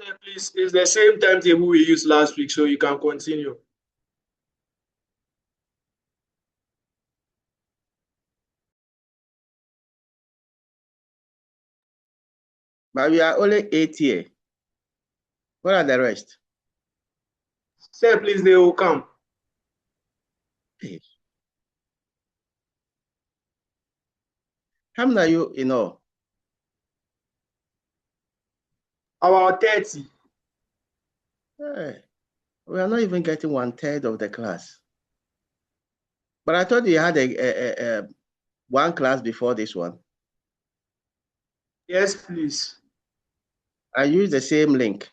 Sir, please, it's the same timetable we used last week, so you can continue. But we are only 8 here. What are the rest? Sir, please, they will come. How many are you in all? About 30. Hey, we are not even getting 1/3 of the class. But I thought you had a one class before this one. Yes, please. I use the same link.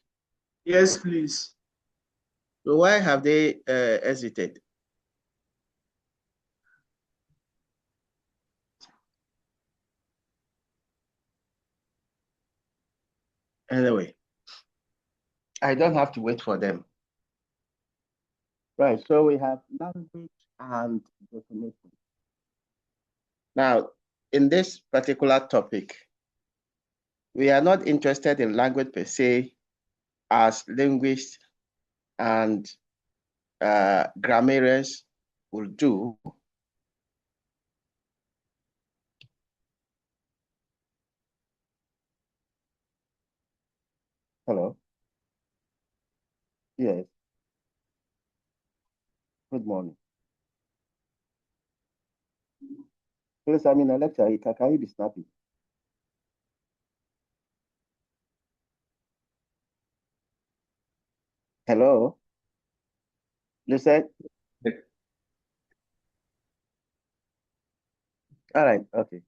Yes, please. So why have they hesitated? Anyway, I don't have to wait for them. Right, so we have language and definition. Now, in this particular topic, we are not interested in language per se as linguists and grammarians will do. Hello. Yes. Good morning. Please, I'm in a lecture. Can you be snappy? Hello. You said? All right. Okay.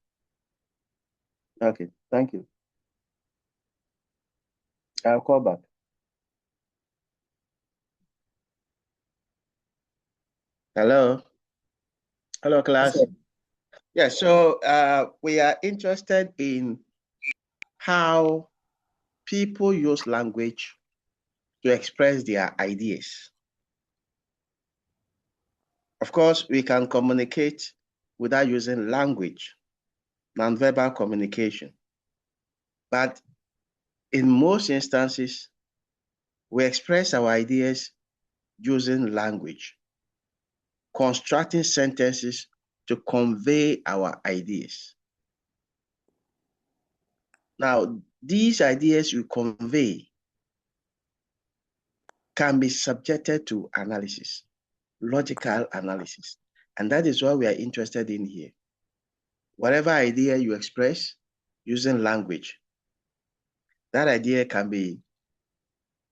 Okay. Thank you. I'll call back. Hello. Hello, class. Yes, yeah, so we are interested in how people use language to express their ideas. Of course, we can communicate without using language, nonverbal communication. But in most instances, we express our ideas using language, constructing sentences to convey our ideas. Now, these ideas we convey can be subjected to analysis, logical analysis. And that is what we are interested in here. Whatever idea you express using language, that idea can be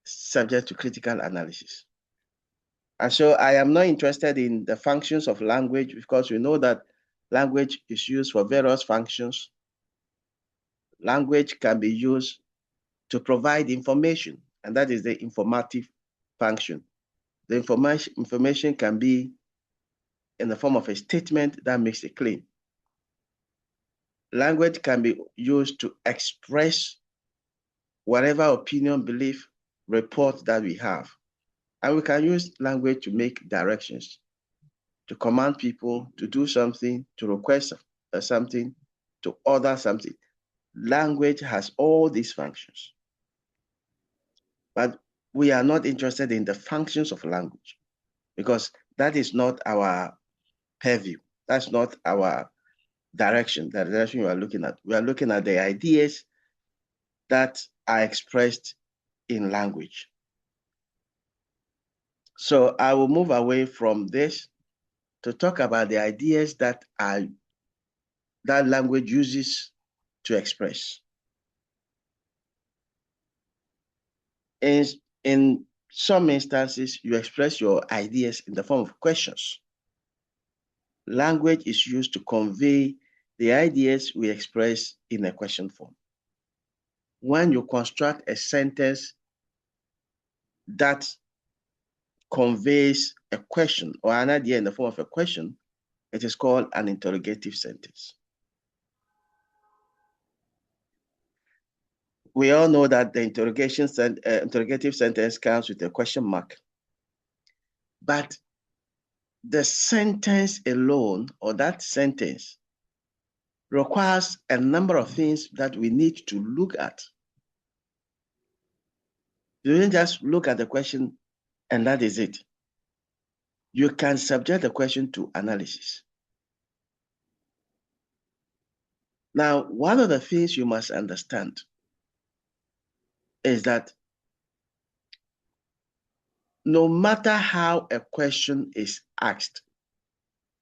subject to critical analysis. And so I am not interested in the functions of language because we know that language is used for various functions. Language can be used to provide information, and that is the informative function. The information can be in the form of a statement that makes a claim. Language can be used to express whatever opinion, belief, report that we have. And we can use language to make directions, to command people to do something, to request something, to order something. Language has all these functions. But we are not interested in the functions of language because that is not our purview. That's not our direction, the direction we are looking at. We are looking at the ideas that are expressed in language. So I will move away from this to talk about the ideas that language uses to express. In some instances, you express your ideas in the form of questions. Language is used to convey the ideas we express in a question form. When you construct a sentence that conveys a question or an idea in the form of a question, it is called an interrogative sentence. We all know that the interrogative sentence comes with a question mark. But the sentence alone, or that sentence, requires a number of things that we need to look at. You didn't just look at the question and that is it. You can subject the question to analysis. Now, one of the things you must understand is that no matter how a question is asked,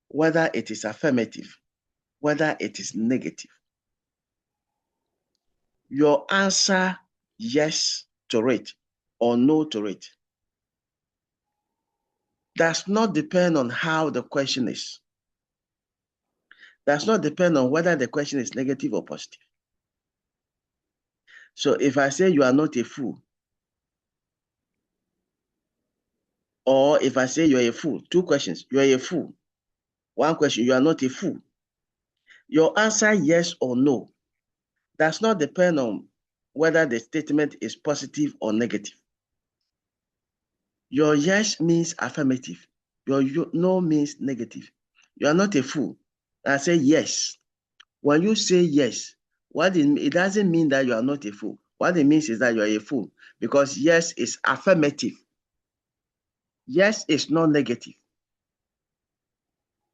whether it is affirmative, whether it is negative, your answer yes to it or no to it does not depend on how the question is. Does not depend on whether the question is negative or positive. So if I say you are not a fool, or if I say you are a fool, two questions, you are a fool. One question, you are not a fool. Your answer yes or no does not depend on whether the statement is positive or negative. Your yes means affirmative. Your no means negative. You are not a fool. I say yes. When you say yes, it doesn't mean that you are not a fool. What it means is that you are a fool, because yes is affirmative. Yes is not negative.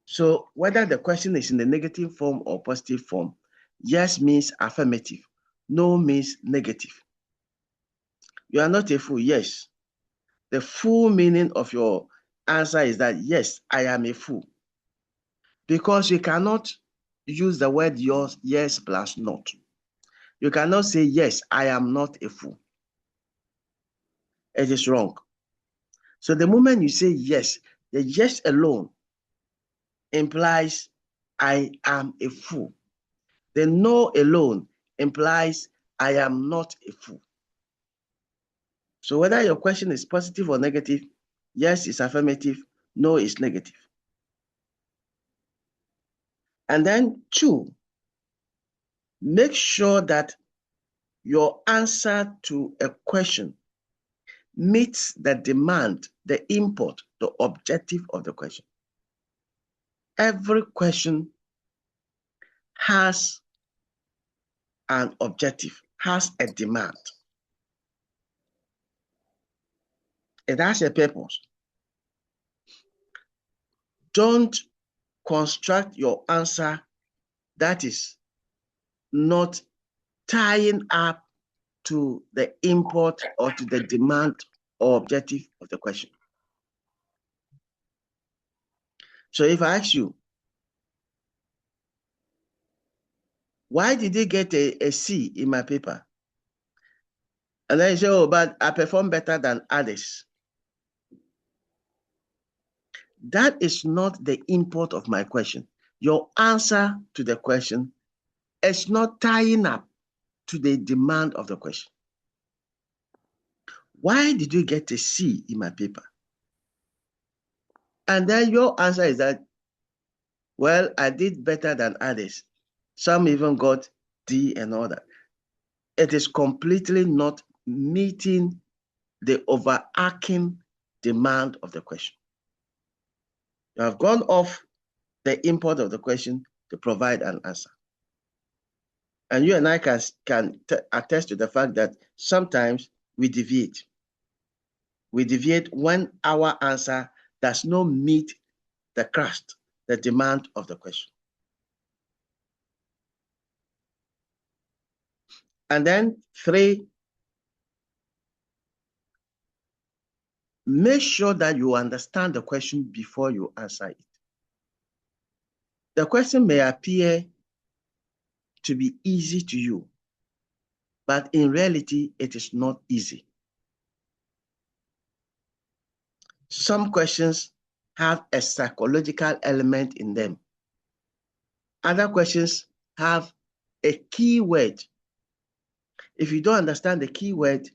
So whether the question is in the negative form or positive form, yes means affirmative, no means negative. You are not a fool, yes. The full meaning of your answer is that, yes, I am a fool. Because you cannot use the word yes plus not. You cannot say, yes, I am not a fool. It is wrong. So the moment you say yes, the yes alone implies I am a fool. The no alone implies I am not a fool. So whether your question is positive or negative, yes is affirmative, no is negative. And then 2, make sure that your answer to a question meets the demand, the import, the objective of the question. Every question has an objective, has a demand. It has a purpose. Don't construct your answer that is not tying up to the import or to the demand or objective of the question. So if I ask you, why did you get a C in my paper? And then you say, oh, but I performed better than others. That is not the import of my question. Your answer to the question is not tying up to the demand of the question. Why did you get a C in my paper? And then your answer is that, well, I did better than others. Some even got D and all that. It is completely not meeting the overarching demand of the question. You have gone off the import of the question to provide an answer. And you and I can attest to the fact that sometimes we deviate. We deviate when our answer does not meet the crust, the demand of the question. And then 3, make sure that you understand the question before you answer it. The question may appear to be easy to you, but in reality, it is not easy. Some questions have a psychological element in them. Other questions have a key word. If you don't understand the key word,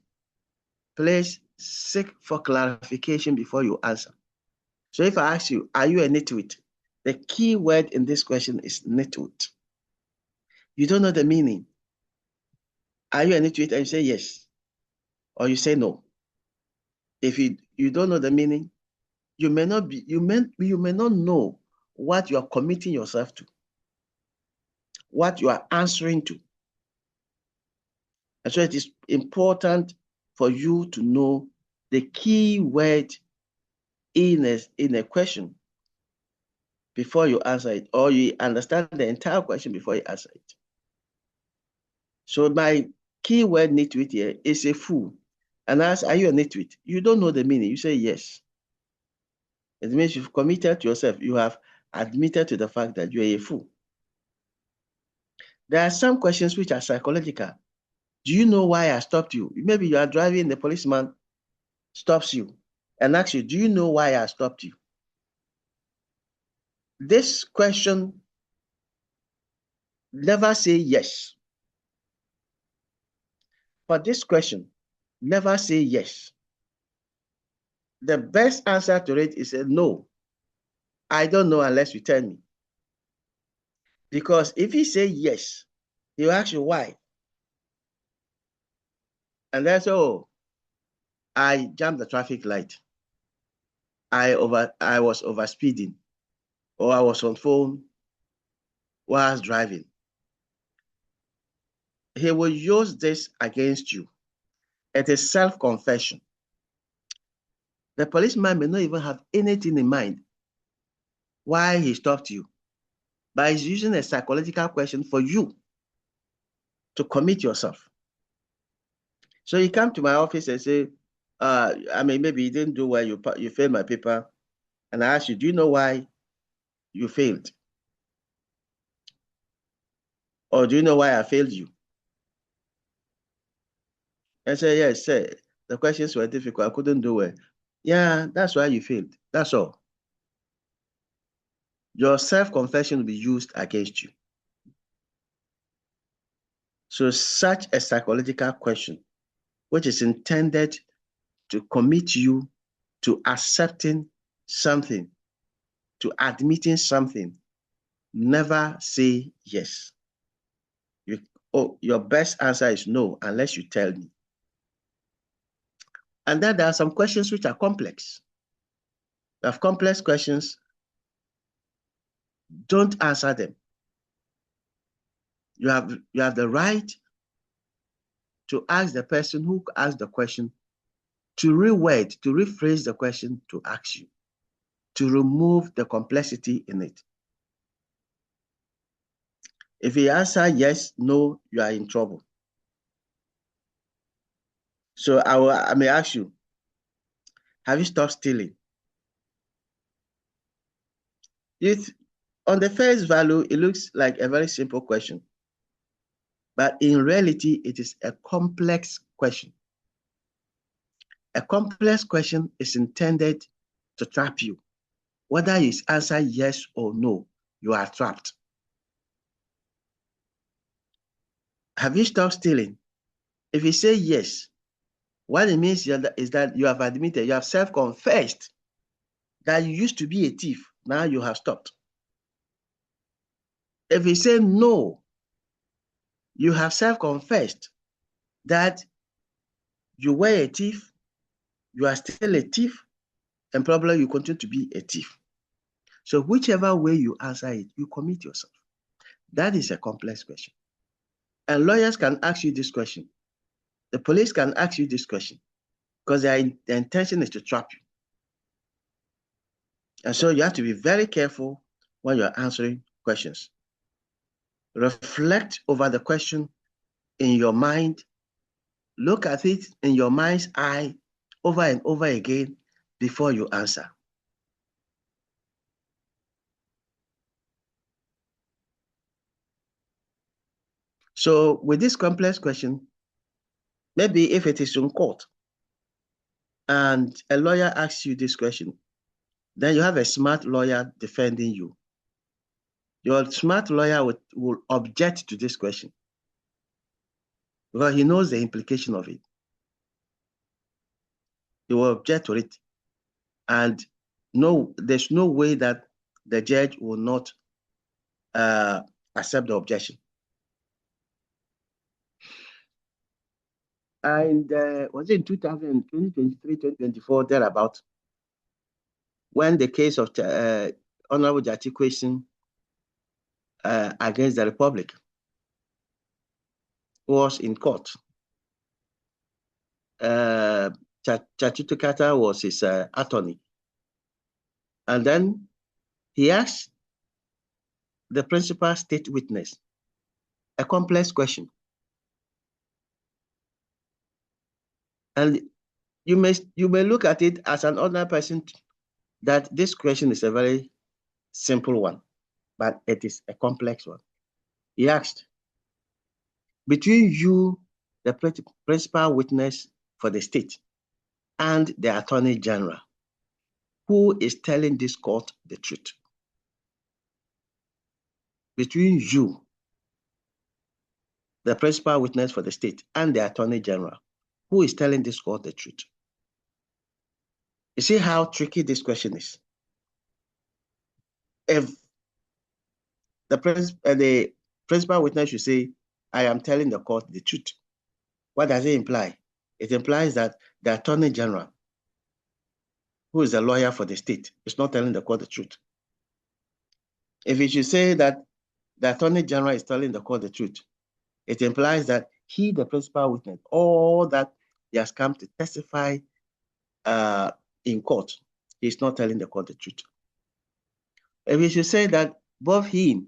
please seek for clarification before you answer. So if I ask you, are you a nitwit? The key word in this question is nitwit. You don't know the meaning. Are you a nitwit? And you say yes, or you say no. If you don't know the meaning, you may not know what you are committing yourself to, what you are answering to. And so it is important for you to know the key word in a question before you answer it, or you understand the entire question before you answer it. So my key word nitwit here is a fool. And ask, are you a nitwit? You don't know the meaning. You say yes. It means you've committed to yourself. You have admitted to the fact that you are a fool. There are some questions which are psychological. Do you know why I stopped you? Maybe you are driving, the policeman stops you and asks you, do you know why I stopped you? This question, never say yes. For this question, never say yes. The best answer to it is a no. I don't know unless you tell me. Because if you say yes, he'll ask you why. And that's, oh, I jammed the traffic light. I was over speeding, or I was on phone while I was driving. He will use this against you. It is self-confession. The policeman may not even have anything in mind why he stopped you, but he's using a psychological question for you to commit yourself. So you come to my office and say, maybe you didn't do well, you failed my paper, and I ask you, do you know why you failed? Or do you know why I failed you? And say, yes, sir, the questions were difficult, I couldn't do well. Yeah, that's why you failed. That's all. Your self-confession will be used against you. So such a psychological question, which is intended to commit you to accepting something, to admitting something, never say yes. Your best answer is no, unless you tell me. And then there are some questions which are complex. You have complex questions, don't answer them. You have the right to ask the person who asked the question to reword, to rephrase the question to ask you, to remove the complexity in it. If you answer yes, no, you are in trouble. So I may ask you, have you stopped stealing? On the face value, it looks like a very simple question. But in reality, it is a complex question. A complex question is intended to trap you. Whether you answer yes or no, you are trapped. Have you stopped stealing? If you say yes, what it means is that you have admitted, you have self-confessed that you used to be a thief. Now you have stopped. If you say no, you have self-confessed that you were a thief, you are still a thief, and probably you continue to be a thief. So whichever way you answer it, you commit yourself. That is a complex question. And lawyers can ask you this question. The police can ask you this question because their intention is to trap you. And so you have to be very careful when you're answering questions. Reflect over the question in your mind. Look at it in your mind's eye over and over again before you answer. So with this complex question, maybe if it is in court and a lawyer asks you this question, then you have a smart lawyer defending you. Your smart lawyer will object to this question because he knows the implication of it. He will object to it. And no, there's no way that the judge will not accept the objection. And was it in 2023, 2024, thereabout, when the case of Honorable Jati Question against the Republic was in court. Chachitukata was his attorney. And then he asked the principal state witness a complex question. And you may look at it as an ordinary person that this question is a very simple one, but it is a complex one. He asked, between you, the principal witness for the state, and the attorney general, who is telling this court the truth? Between you, the principal witness for the state, and the attorney general, who is telling this court the truth? You see how tricky this question is? If the principal witness should say, I am telling the court the truth, what does it imply? It implies that the attorney general, who is a lawyer for the state, is not telling the court the truth. If he should say that the attorney general is telling the court the truth, it implies that he, the principal witness, all that he has come to testify in court, he's not telling the court the truth. If he should say that both him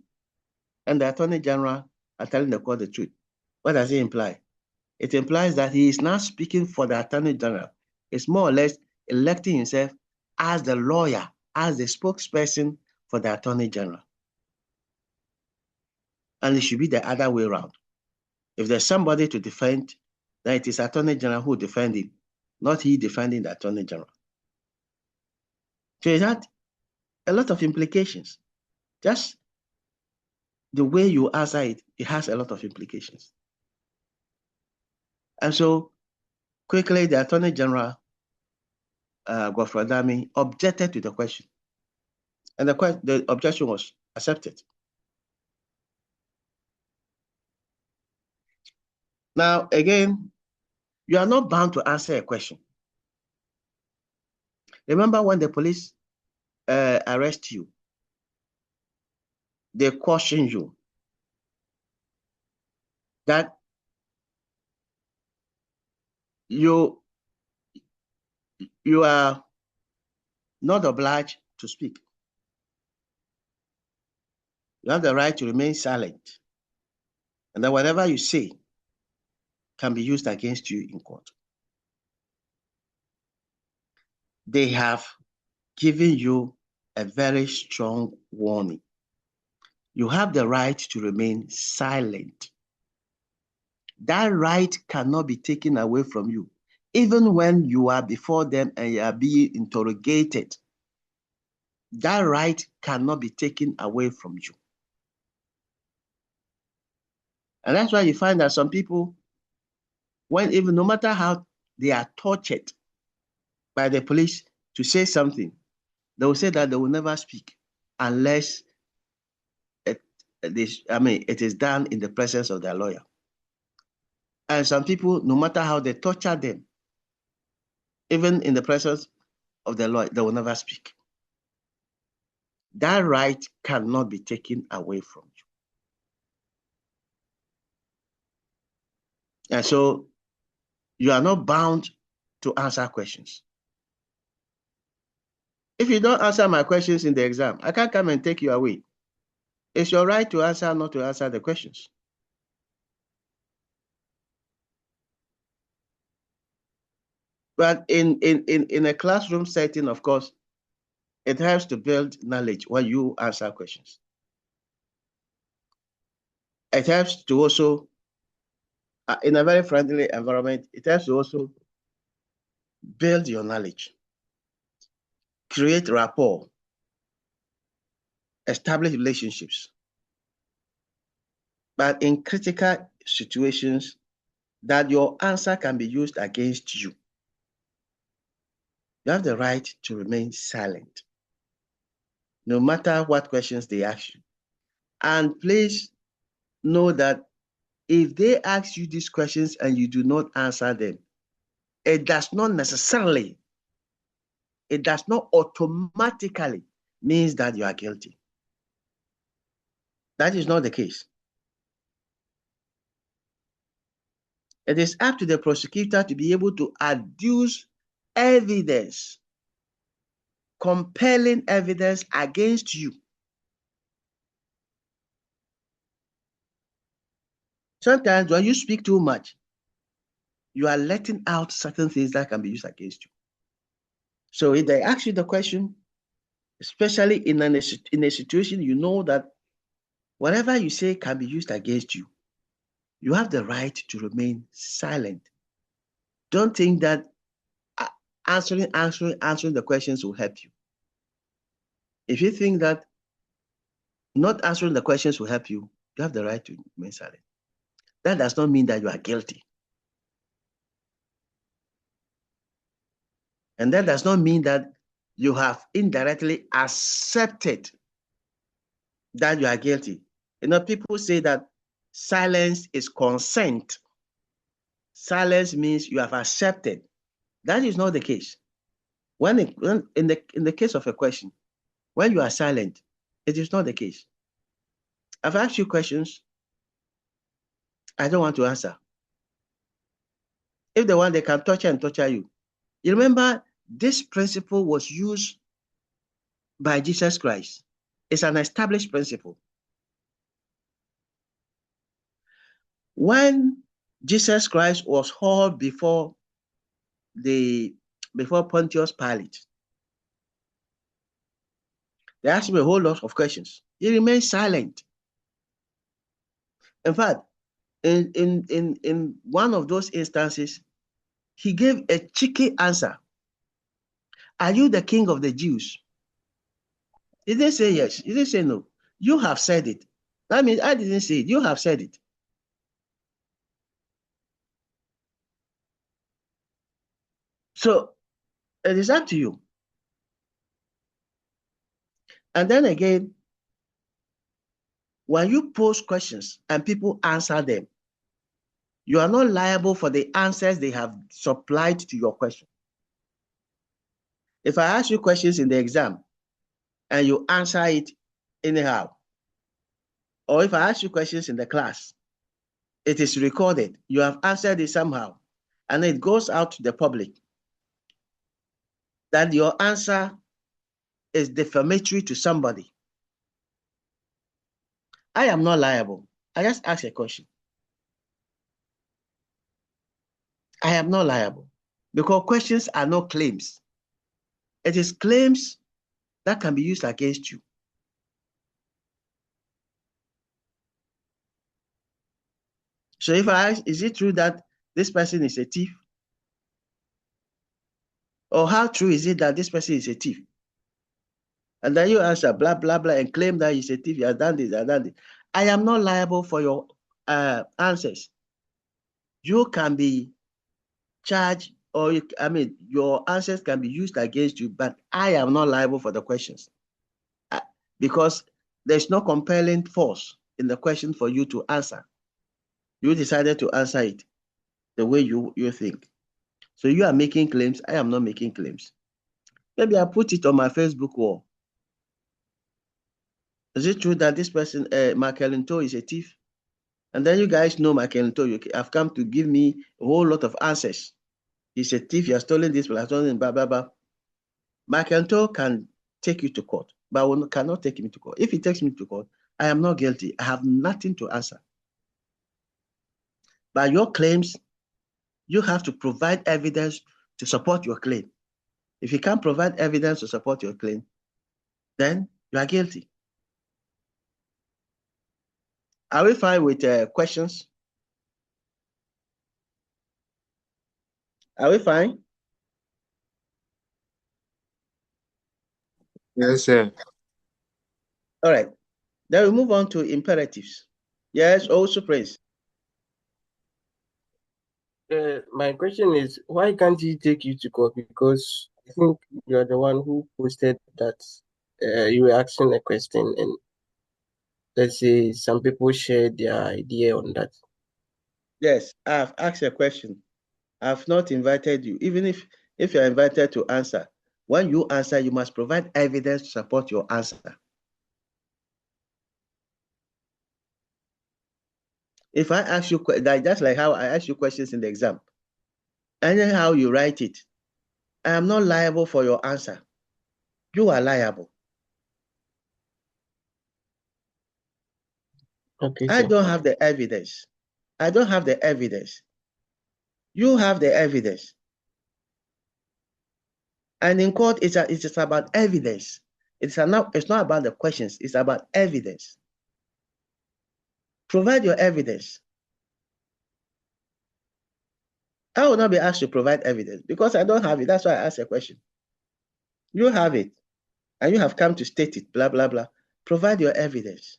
and the attorney general are telling the court the truth, what does it imply? It implies that he is now speaking for the attorney general. It's more or less electing himself as the lawyer, as the spokesperson for the attorney general. And it should be the other way around. If there's somebody to defend, then it is attorney general who defends him, not he defending the attorney general. So it had a lot of implications. Just the way you answer it, it has a lot of implications. And so quickly, the attorney general, Godfrey Adami, objected to the question. And the objection was accepted. Now, again, you are not bound to answer a question. Remember when the police arrest you, they caution you that you are not obliged to speak. You have the right to remain silent, and that whatever you say can be used against you in court. They have given you a very strong warning. You have the right to remain silent. That right cannot be taken away from you, even when you are before them and you are being interrogated. That right cannot be taken away from you. And that's why you find that some people, when even no matter how they are tortured by the police to say something, they will say that they will never speak unless it is done in the presence of their lawyer. And some people, no matter how they torture them, even in the presence of the lawyer, they will never speak. That right cannot be taken away from you. And so you are not bound to answer questions. If you don't answer my questions in the exam, I can't come and take you away. It's your right to answer, not to answer the questions. But in a classroom setting, of course, it helps to build knowledge when you answer questions. It helps to also, in a very friendly environment, it helps to also build your knowledge, create rapport, establish relationships. But in critical situations, that your answer can be used against you, you have the right to remain silent, no matter what questions they ask you. And please know that if they ask you these questions and you do not answer them, it does not automatically means that you are guilty. That is not the case. It is up to the prosecutor to be able to adduce evidence, compelling evidence against you. Sometimes when you speak too much, you are letting out certain things that can be used against you. So if they ask you the question, especially in a situation you know that whatever you say can be used against you, you have the right to remain silent. Don't think that answering the questions will help you. If you think that not answering the questions will help you, you have the right to remain silent. That does not mean that you are guilty. And that does not mean that you have indirectly accepted that you are guilty. You know, people say that silence is consent. Silence means you have accepted. That is not the case. In the case of a question, when you are silent, it is not the case. I've asked you questions, I don't want to answer. If they want, they can torture you. You remember, this principle was used by Jesus Christ. It's an established principle. When Jesus Christ was hauled before Pontius Pilate, they asked him a whole lot of questions. He remained silent. In fact, in one of those instances, he gave a cheeky answer. Are you the king of the Jews? He didn't say yes. He didn't say no. You have said it. That means I didn't say it. You have said it. So it is up to you. And then again, when you pose questions and people answer them, you are not liable for the answers they have supplied to your question. If I ask you questions in the exam and you answer it anyhow, or if I ask you questions in the class, it is recorded, you have answered it somehow, and it goes out to the public that your answer is defamatory to somebody, I am not liable. I just ask a question. I am not liable because questions are not claims. It is claims that can be used against you. So if I ask, is it true that this person is a thief? Or how true is it that this person is a thief? And then you answer blah, blah, blah, and claim that he's a thief, he has done this, he has done this. I am not liable for your answers. You can be charged, or your answers can be used against you, but I am not liable for the questions. Because there's no compelling force in the question for you to answer. You decided to answer it the way you think. So you are making claims, I am not making claims. Maybe I put it on my Facebook wall. Is it true that this person, Makelinto, is a thief? And then you guys know Makelinto, you have come to give me a whole lot of answers. He's a thief, he has stolen this, he has stolen blah, blah, blah. Makelinto can take you to court, but cannot take me to court. If he takes me to court, I am not guilty. I have nothing to answer. But your claims, you have to provide evidence to support your claim. If you can't provide evidence to support your claim, then you are guilty. Are we fine with questions? Are we fine? Yes, sir. All right. Then we move on to imperatives. Yes, also Prince. My question is, why can't he take you to court? Because I think you are the one who posted that you were asking a question, and let's say some people shared their idea on that. Yes, I've asked a question. I've not invited you. Even if you're invited to answer, when you answer, you must provide evidence to support your answer. If I ask you, just like how I ask you questions in the exam, anyhow you write it, I am not liable for your answer. You are liable. Okay, I sir. don't have the evidence. I don't have the evidence. You have the evidence. And in court, it's just about evidence. It's not about the questions. It's about evidence. Provide your evidence. I will not be asked to provide evidence because I don't have it. That's why I asked a question. You have it, and you have come to state it, blah, blah, blah. Provide your evidence.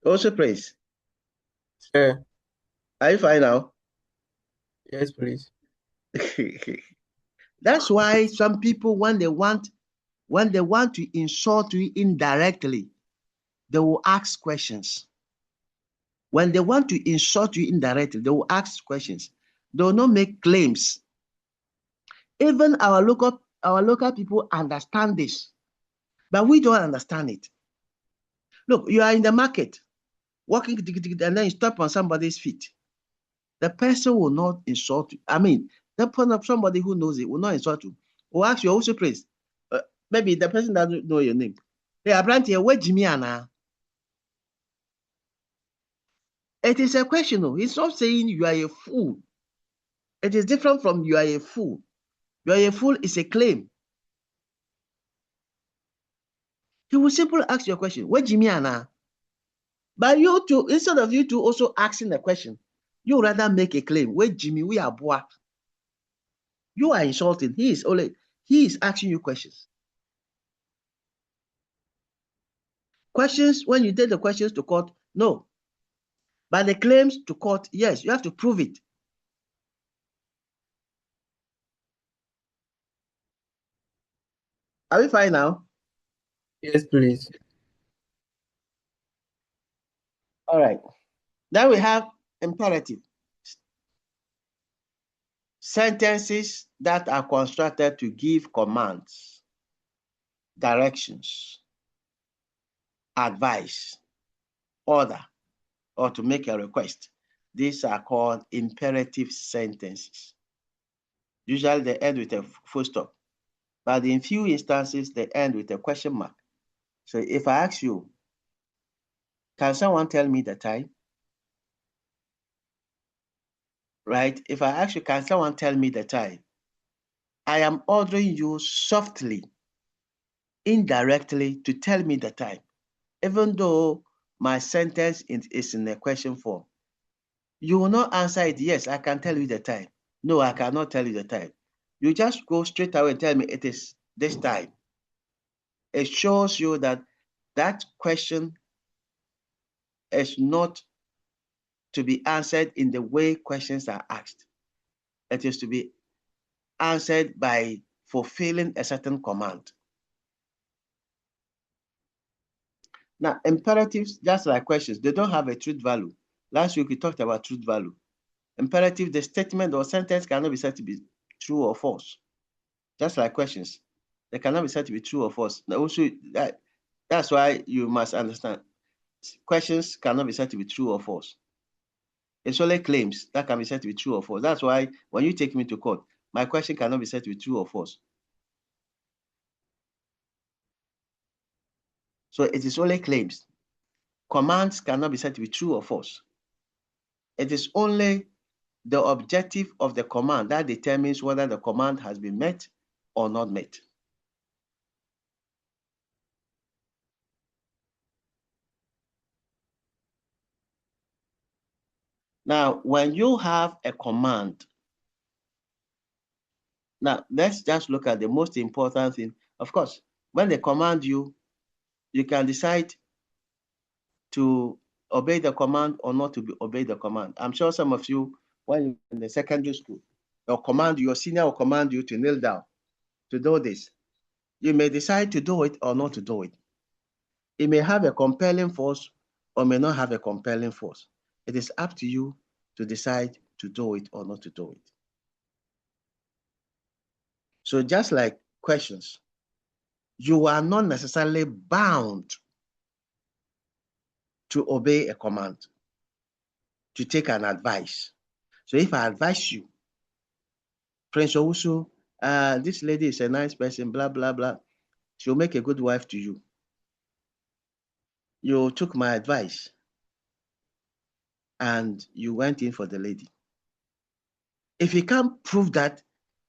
Also, praise. Sir. Are you fine now? Yes, please. That's why some people, when they want to insult you indirectly, they will ask questions. When they want to insult you indirectly, they will ask questions. They will not make claims. Even our local people understand this, but we don't understand it. Look, you are in the market, walking, and then you step on somebody's feet. The person will not insult you. I mean, somebody who knows it will not insult you. Will ask you also praise. Maybe the person doesn't know your name. Hey, apparently, where Jimmy Anna? It is a question. He's not saying you are a fool. It is different from you are a fool. You are a fool is a claim. He will simply ask you a question. Where Jimmy Anna? But you two, instead of you two also asking a question, you rather make a claim. Where Jimmy, we are boa. You are insulting. He is asking you questions. Questions, when you take the questions to court, no. But the claims to court, yes, you have to prove it. Are we fine now? Yes, please. All right. Then we have imperative. Sentences that are constructed to give commands, directions, advice, order, or to make a request. These are called imperative sentences. Usually they end with a full stop, but in few instances, they end with a question mark. So if I ask you, can someone tell me the time? Right? If I ask you, can someone tell me the time? I am ordering you softly, indirectly, to tell me the time, even though my sentence is in a question form. You will not answer it, yes, I can tell you the time. No, I cannot tell you the time. You just go straight away and tell me it is this time. It shows you that that question is not to be answered in the way questions are asked. It is to be answered by fulfilling a certain command. Now, imperatives, just like questions, they don't have a truth value. Last week, we talked about truth value. Imperative, the statement or sentence cannot be said to be true or false. Just like questions, they cannot be said to be true or false. Now, also, that's why you must understand. Questions cannot be said to be true or false. It's only claims that can be said to be true or false. That's why when you take me to court, my question cannot be said to be true or false. So it is only claims. Commands cannot be said to be true or false. It is only the objective of the command that determines whether the command has been met or not met. Now, when you have a command, now let's just look at the most important thing. Of course, when they command you, you can decide to obey the command or not to obey the command. I'm sure some of you, when you're in the secondary school, your senior will command you to kneel down, to do this. You may decide to do it or not to do it. It may have a compelling force or may not have a compelling force. It is up to you to decide to do it or not to do it. So just like questions, you are not necessarily bound to obey a command, to take an advice. So if I advise you, Prince Owusu, this lady is a nice person, blah, blah, blah. She'll make a good wife to you. You took my advice and you went in for the lady. If you can't prove that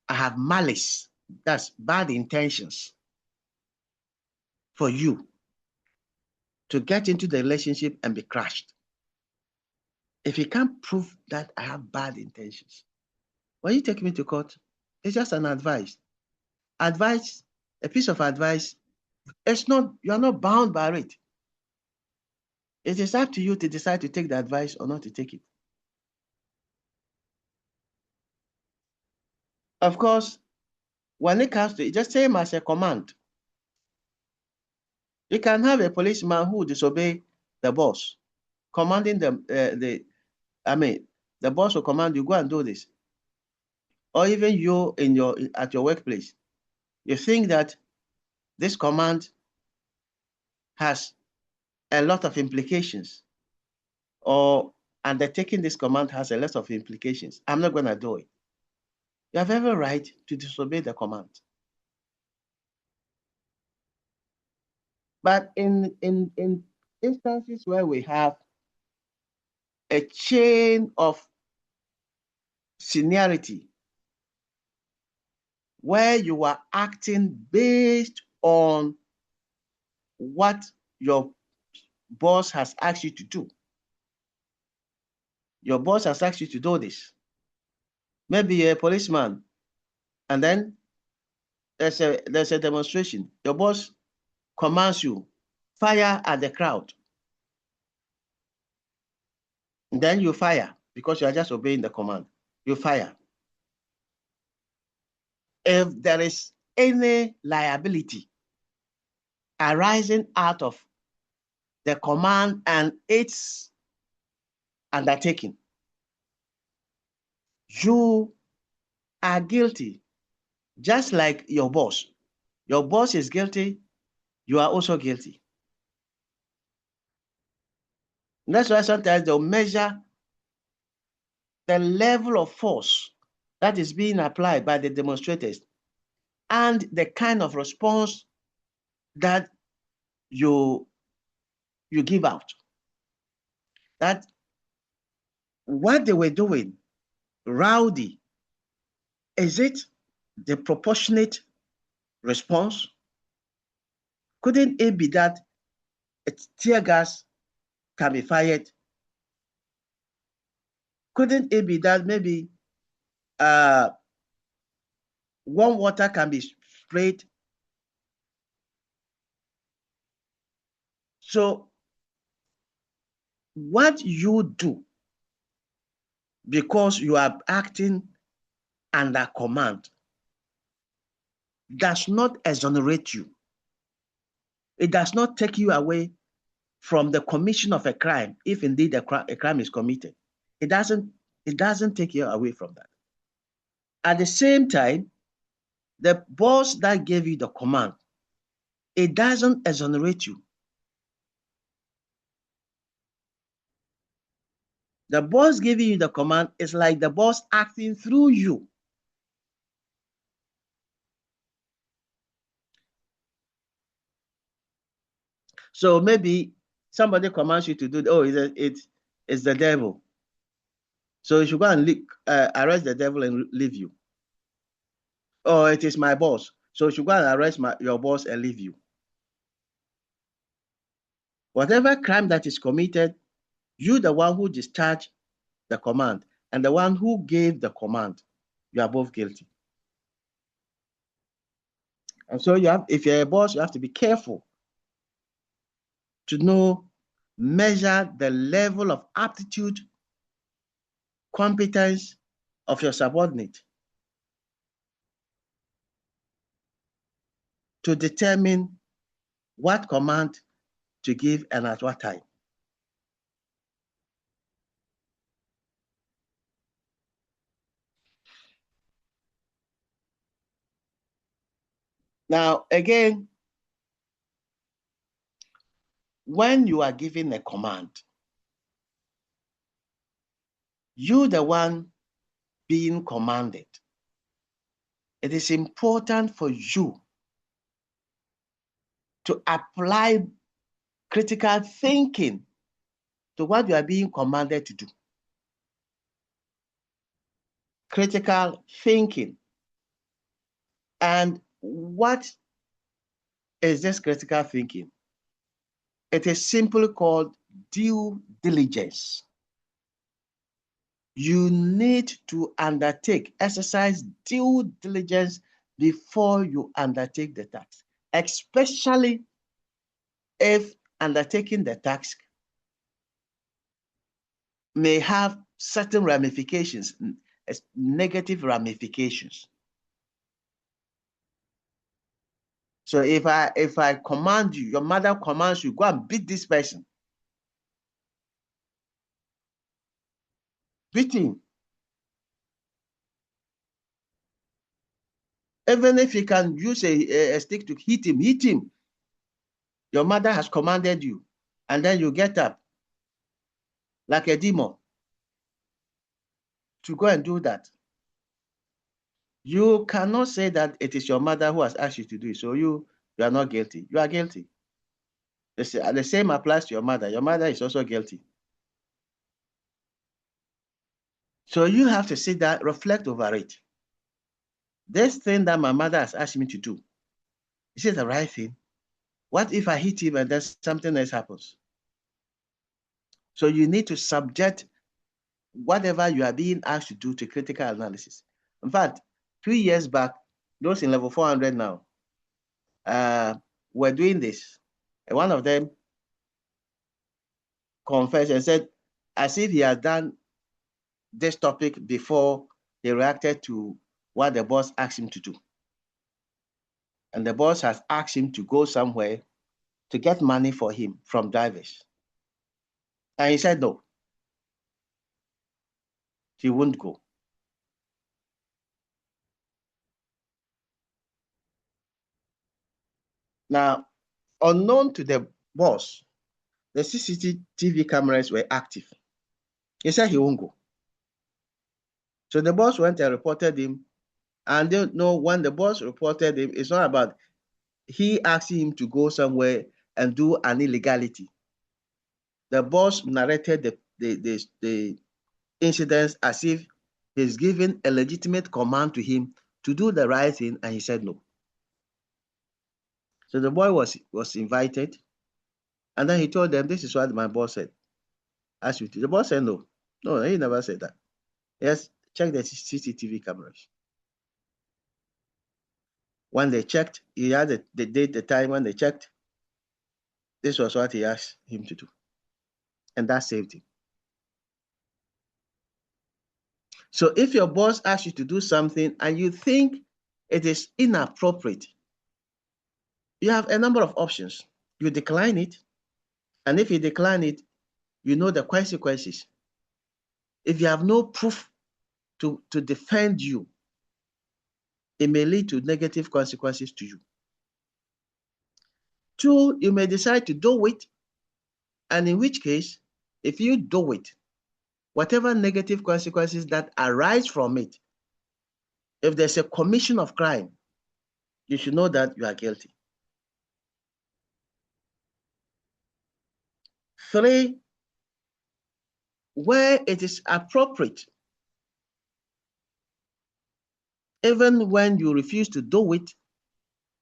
I have malice, that's bad intentions for you to get into the relationship and be crushed. If you can't prove that I have bad intentions, when you take me to court, it's just an advice. Advice, a piece of advice, it's not, you're not bound by it. It is up to you to decide to take the advice or not to take it. Of course, when it comes to it, just same as a command. You can have a policeman who disobey the boss, commanding the boss will command you, go and do this. Or even you at your workplace, you think that this command has a lot of implications, or undertaking this command has a lot of implications. I'm not going to do it. You have every right to disobey the command. But in instances where we have a chain of seniority, where you are acting based on what your boss has asked you to do. Your boss has asked you to do this. Maybe you're a policeman, and then there's a demonstration. Your boss commands you, fire at the crowd. And then you fire because you are just obeying the command. You fire. If there is any liability arising out of the command and its undertaking, you are guilty, just like your boss. Your boss is guilty, you are also guilty. And that's why sometimes they'll measure the level of force that is being applied by the demonstrators and the kind of response that you give out. That what they were doing, rowdy, is it the proportionate response? Couldn't it be that a tear gas can be fired? Couldn't it be that maybe warm water can be sprayed? So what you do, because you are acting under command, does not exonerate you. It does not take you away from the commission of a crime, if indeed a crime is committed. It doesn't take you away from that. At the same time, the boss that gave you the command, it doesn't exonerate you. The boss giving you the command is like the boss acting through you. So maybe somebody commands you to do, it's the devil. So you should go and arrest the devil and leave you. Or it is my boss. So you should go and arrest your boss and leave you. Whatever crime that is committed, you, the one who discharged the command, and the one who gave the command, you are both guilty. And so if you're a boss, you have to be careful to measure the level of aptitude, competence of your subordinate to determine what command to give and at what time. Now, again, when you are given a command, you the one being commanded, it is important for you to apply critical thinking to what you are being commanded to do. Critical thinking. And what is this critical thinking? It is simply called due diligence. You need to exercise due diligence before you undertake the task, especially if undertaking the task may have certain ramifications, negative ramifications. So if I command you, your mother commands you, go and beat this person. Beat him. Even if you can use a stick to hit him, hit him. Your mother has commanded you, and then you get up like a demon to go and do that. You cannot say that it is your mother who has asked you to do it, so you are not guilty. You are guilty. The same applies to your mother. Your mother is also guilty. So you have to sit down, reflect over it. This thing that my mother has asked me to do, is it the right thing? What if I hit him and then something else happens? So you need to subject whatever you are being asked to do to critical analysis. In fact, 3 years back, those in level 400 now were doing this. And one of them confessed and said, as if he had done this topic before he reacted to what the boss asked him to do. And the boss has asked him to go somewhere to get money for him from drivers. And he said no. He wouldn't go. Now, unknown to the boss, the CCTV cameras were active. He said he won't go. So the boss went and reported him. And they know when the boss reported him, it's not about he asking him to go somewhere and do an illegality. The boss narrated the incidents as if he's given a legitimate command to him to do the right thing, and he said no. So the boy was invited, and then he told them, this is what my boss said. The boss said no. No, he never said that. Yes, check the CCTV cameras. When they checked, he had the date, the time when they checked. This was what he asked him to do. And that saved him. So if your boss asks you to do something and you think it is inappropriate, you have a number of options. You decline it. And if you decline it, you know the consequences. If you have no proof to defend you, it may lead to negative consequences to you. 2, you may decide to do it. And in which case, if you do it, whatever negative consequences that arise from it, if there's a commission of crime, you should know that you are guilty. 3, where it is appropriate, even when you refuse to do it,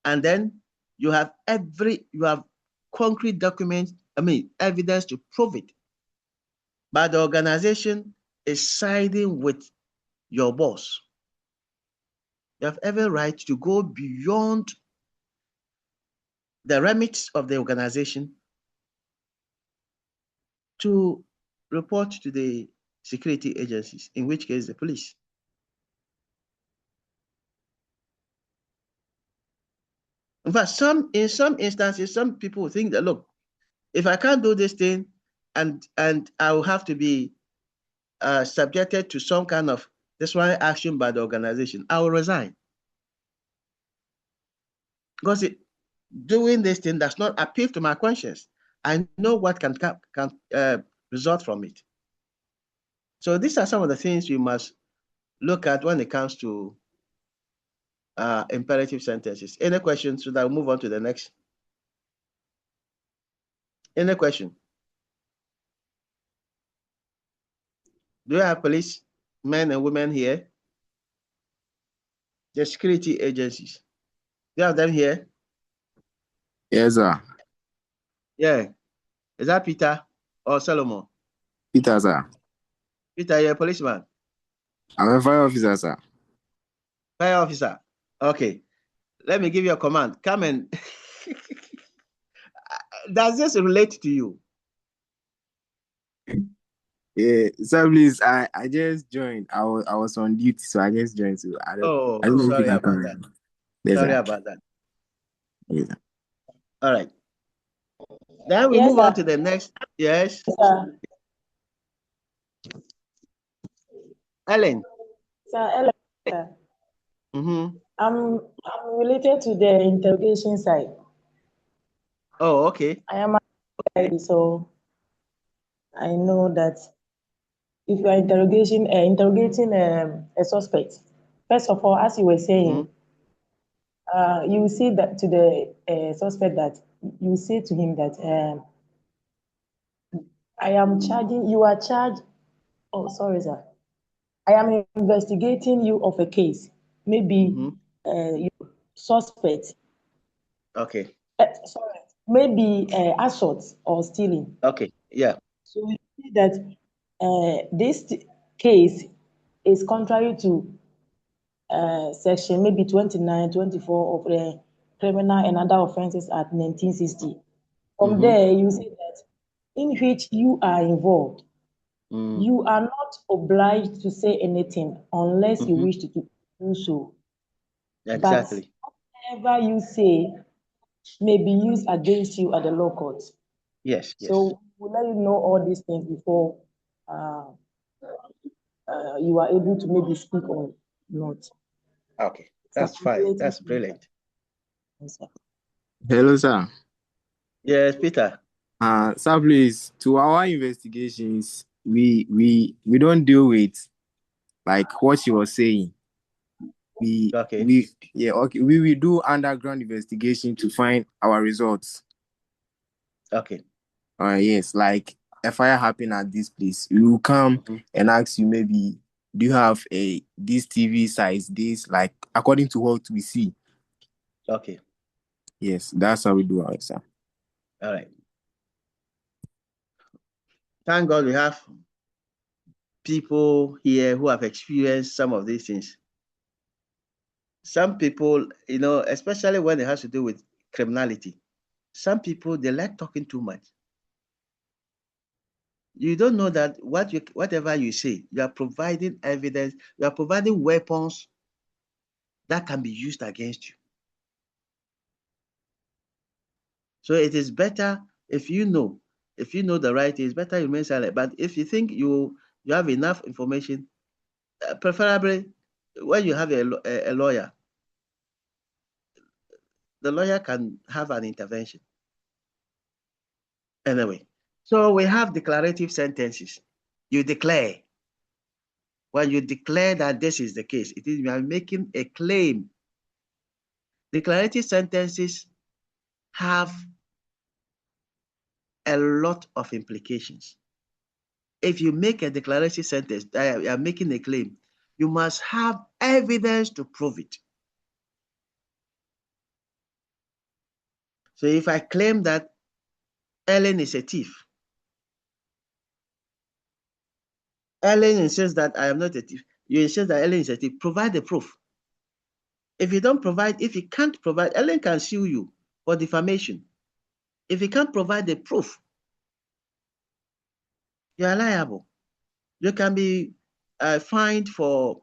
and then you have concrete documents, evidence to prove it, but the organization is siding with your boss. You have every right to go beyond the remits of the organization to report to the security agencies, in which case the police. In fact, in some instances, some people think that, look, if I can't do this thing and I will have to be subjected to some kind of disciplinary action by the organization, I will resign. Because doing this thing does not appeal to my conscience. I know what can result from it. So these are some of the things we must look at when it comes to imperative sentences. Any questions? So that we'll move on to the next. Any question? Do you have police men and women here? The security agencies. Do you have them here? Yes, sir. Yeah. Is that Peter or Solomon? Peter, sir. Peter, you're a policeman. I'm a fire officer, sir. Fire officer. Okay. Let me give you a command. Come and does this relate to you? Yeah, sir, please. I just joined. I was on duty, so I just joined. So I don't know if you Sorry can about come that. in. Yes, Sorry sir. about that. Yes, sir. All right. Then we Yes, move on sir. to the next. Yes. Sir, Ellen. sir, sir. Mm-hmm. I'm related to the interrogation side. Oh, okay. I am a lady, so I know that if you are interrogating a suspect, first of all, as you were saying, you will say that to the suspect that you say to him that I am charging, you are charged. Oh, sorry, sir. I am investigating you of a case. Maybe you suspect. Okay. Sorry, maybe assault or stealing. Okay. Yeah. So we see that this case is contrary to section maybe 29, 24 of the Criminal and Other Offences Act 1960. From there, you see that in which you are involved, you are not obliged to say anything unless you wish to do so. Exactly. But whatever you say may be used against you at the law court. Yes. Yes. So we'll let you know all these things before you are able to maybe speak or not. Okay. That's fine. That's brilliant. Hello, sir. Yes, Peter. Sir, please. To our investigations, we don't deal with like what she was saying. We will do underground investigation to find our results. Okay. Yes, like a fire happened at this place. We will come and ask you maybe, do you have this TV size, this, like according to what we see. Okay. Yes, that's how we do our exam. All right. Thank God we have people here who have experienced some of these things. Some people, especially when it has to do with criminality, some people, they like talking too much. You don't know that whatever you say, you are providing evidence, you are providing weapons that can be used against you. So it is better if you know the right thing, it's better you remain silent. But if you think you have enough information, preferably when you have a lawyer, the lawyer can have an intervention. Anyway, so we have declarative sentences. You declare. When you declare that this is the case, it is you are making a claim. Declarative sentences have a lot of implications. If you make a declarative sentence, you are making a claim, you must have evidence to prove it. So if I claim that Ellen is a thief, Ellen insists that I am not a thief, you insist that Ellen is a thief, provide the proof. If you can't provide, Ellen can sue you for defamation. If you can't provide the proof, you are liable. You can be fined for,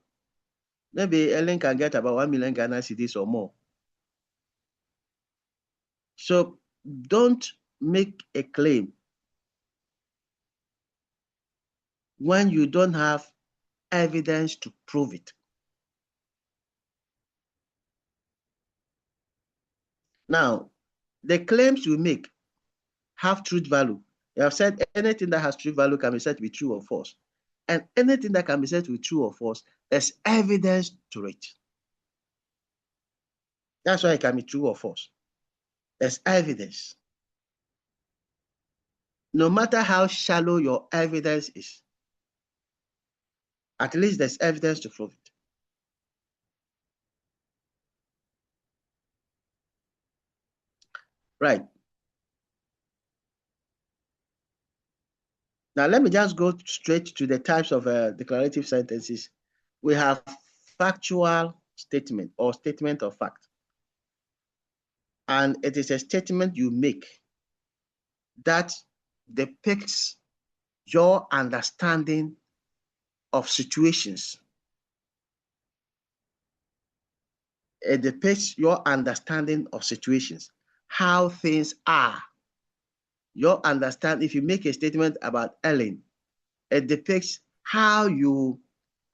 maybe Ellen can get about 1 million Ghana cedis or more. So don't make a claim when you don't have evidence to prove it. Now, the claims you make have truth value. You have said anything that has truth value can be said to be true or false. And anything that can be said to be true or false, there's evidence to it. That's why it can be true or false. There's evidence. No matter how shallow your evidence is, at least there's evidence to prove it. Right. Now, let me just go straight to the types of declarative sentences. We have factual statement or statement of fact. And it is a statement you make that depicts your understanding of situations. It depicts your understanding of situations, how things are. Your understand, if you make a statement about Ellen, it depicts how you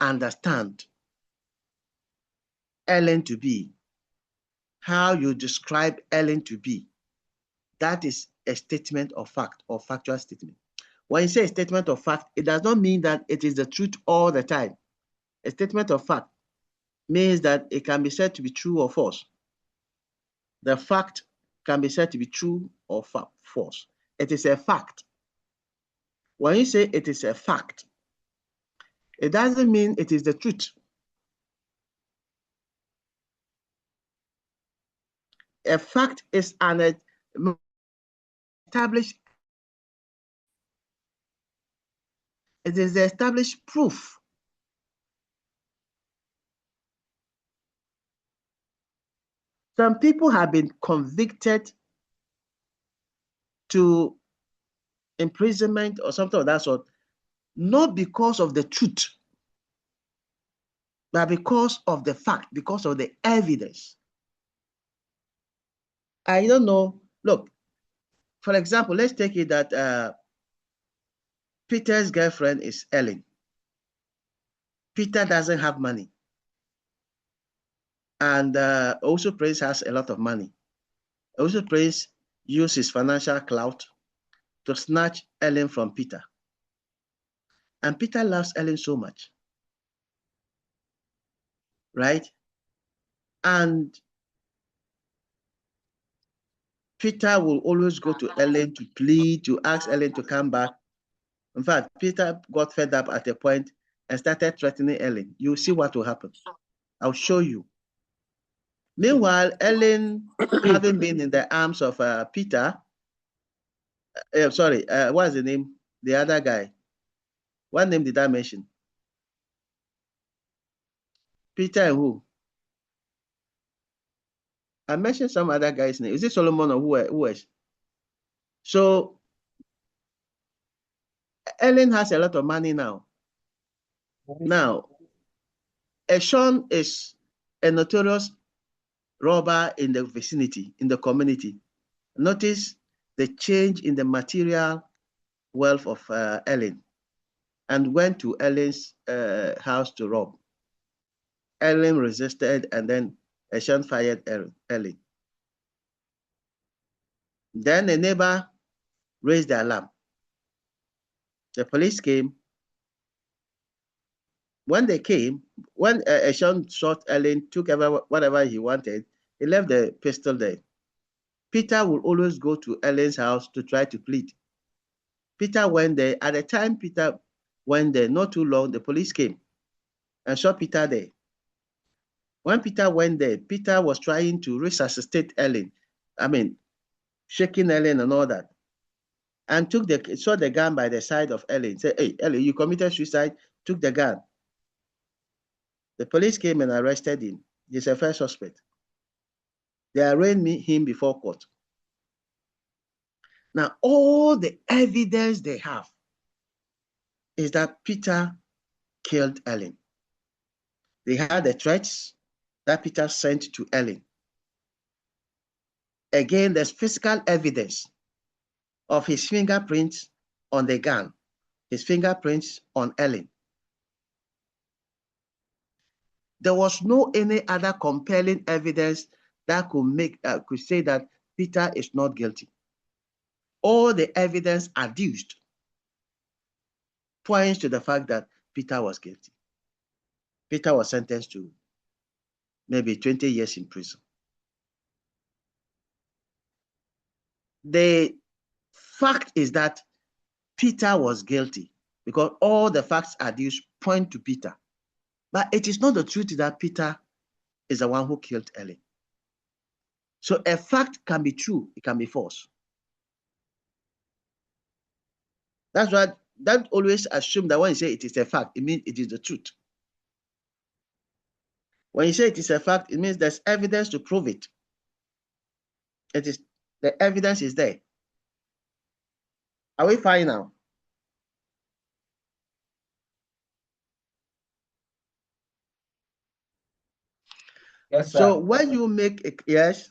understand Ellen to be, how you describe Ellen to be. That is a statement of fact or factual statement. When you say a statement of fact, it does not mean that it is the truth all the time. A statement of fact means that it can be said to be true or false. The fact can be said to be true or false. It is a fact. When you say it is a fact, it doesn't mean it is the truth. A fact is an established, it is the established proof. Some people have been convicted to imprisonment or something of that sort, not because of the truth, but because of the fact, because of the evidence. I don't know. Look, for example, let's take it that Peter's girlfriend is Ellen. Peter doesn't have money. And also Prince has a lot of money. Also Prince used his financial clout to snatch Ellen from Peter. And Peter loves Ellen so much. Right? And Peter will always go to Ellen to plead, to ask Ellen to come back. In fact, Peter got fed up at a point and started threatening Ellen. You'll see what will happen. I'll show you. Meanwhile, Ellen, having been in the arms of Peter, what's the name? The other guy. What name did I mention? Peter and who? I mentioned some other guy's name. Is it Solomon or who else? So Ellen has a lot of money now. Now, Eshon is a notorious robber in the vicinity, in the community. Notice the change in the material wealth of Ellen, and went to Ellen's house to rob. Ellen resisted, and then Eshon fired Ellen. Then a neighbor raised the alarm. The police came. When they came, when Eshon shot Ellen, took whatever he wanted, he left the pistol there. Peter would always go to Ellen's house to try to plead. Peter went there. At the time Peter went there, not too long, the police came and shot Peter there. When Peter went there, Peter was trying to resuscitate Ellen. I mean, shaking Ellen and all that. And saw the gun by the side of Ellen. Said, "Hey, Ellen, you committed suicide," took the gun. The police came and arrested him. He's a first suspect. They arraigned him before court. Now, all the evidence they have is that Peter killed Ellen. They had the threats that Peter sent to Ellen. Again, there's physical evidence of his fingerprints on the gun, his fingerprints on Ellen. There was no any other compelling evidence that could say that Peter is not guilty. all the evidence adduced points to the fact that Peter was guilty. Peter was sentenced to maybe 20 years in prison. The fact is that Peter was guilty because all the facts adduced point to Peter. But it is not the truth that Peter is the one who killed Ellen. So a fact can be true, it can be false. That's why don't always assume that when you say it is a fact, it means it is the truth. When you say it is a fact, it means there's evidence to prove it. It is the evidence is there. Are we fine now? Yes, sir. So when you make a yes,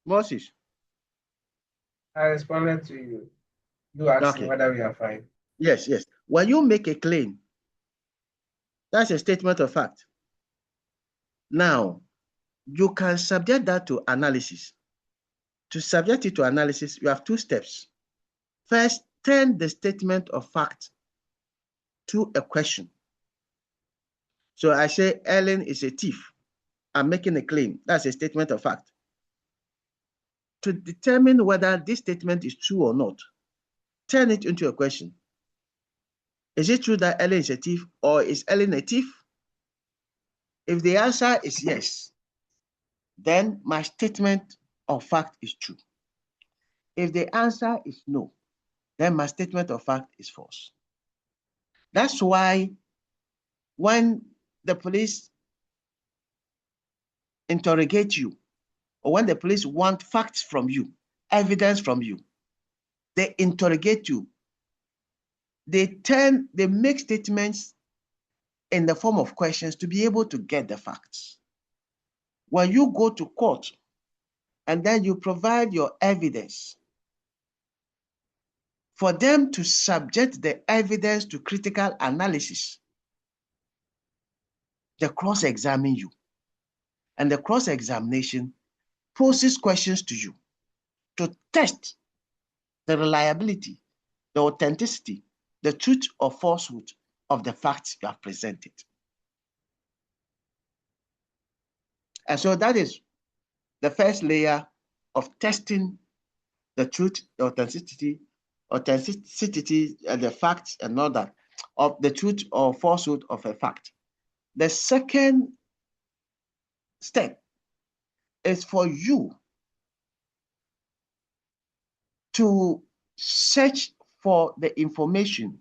Moses. I responded to you. You asked me whether we are fine. Yes, yes. When you make a claim, that's a statement of fact. Now, you can subject that to analysis. To subject it to analysis, you have two steps. First, turn the statement of fact to a question. So I say Ellen is a thief. I'm making a claim. That's a statement of fact. To determine whether this statement is true or not, turn it into a question. Is it true that Ellen is a thief, or is Ellen a thief? If the answer is yes, then my statement of fact is true. If the answer is no, then my statement of fact is false. That's why when the police interrogate you, or when the police want facts from you, evidence from you, they interrogate you, they make statements in the form of questions to be able to get the facts. When you go to court and then you provide your evidence, for them to subject the evidence to critical analysis, they cross-examine you. And the cross-examination poses questions to you to test the reliability, the authenticity, the truth or falsehood of the facts you have presented. And so that is the first layer of testing the truth, the authenticity, and the facts and all that, of the truth or falsehood of a fact. The second step is for you to search for the information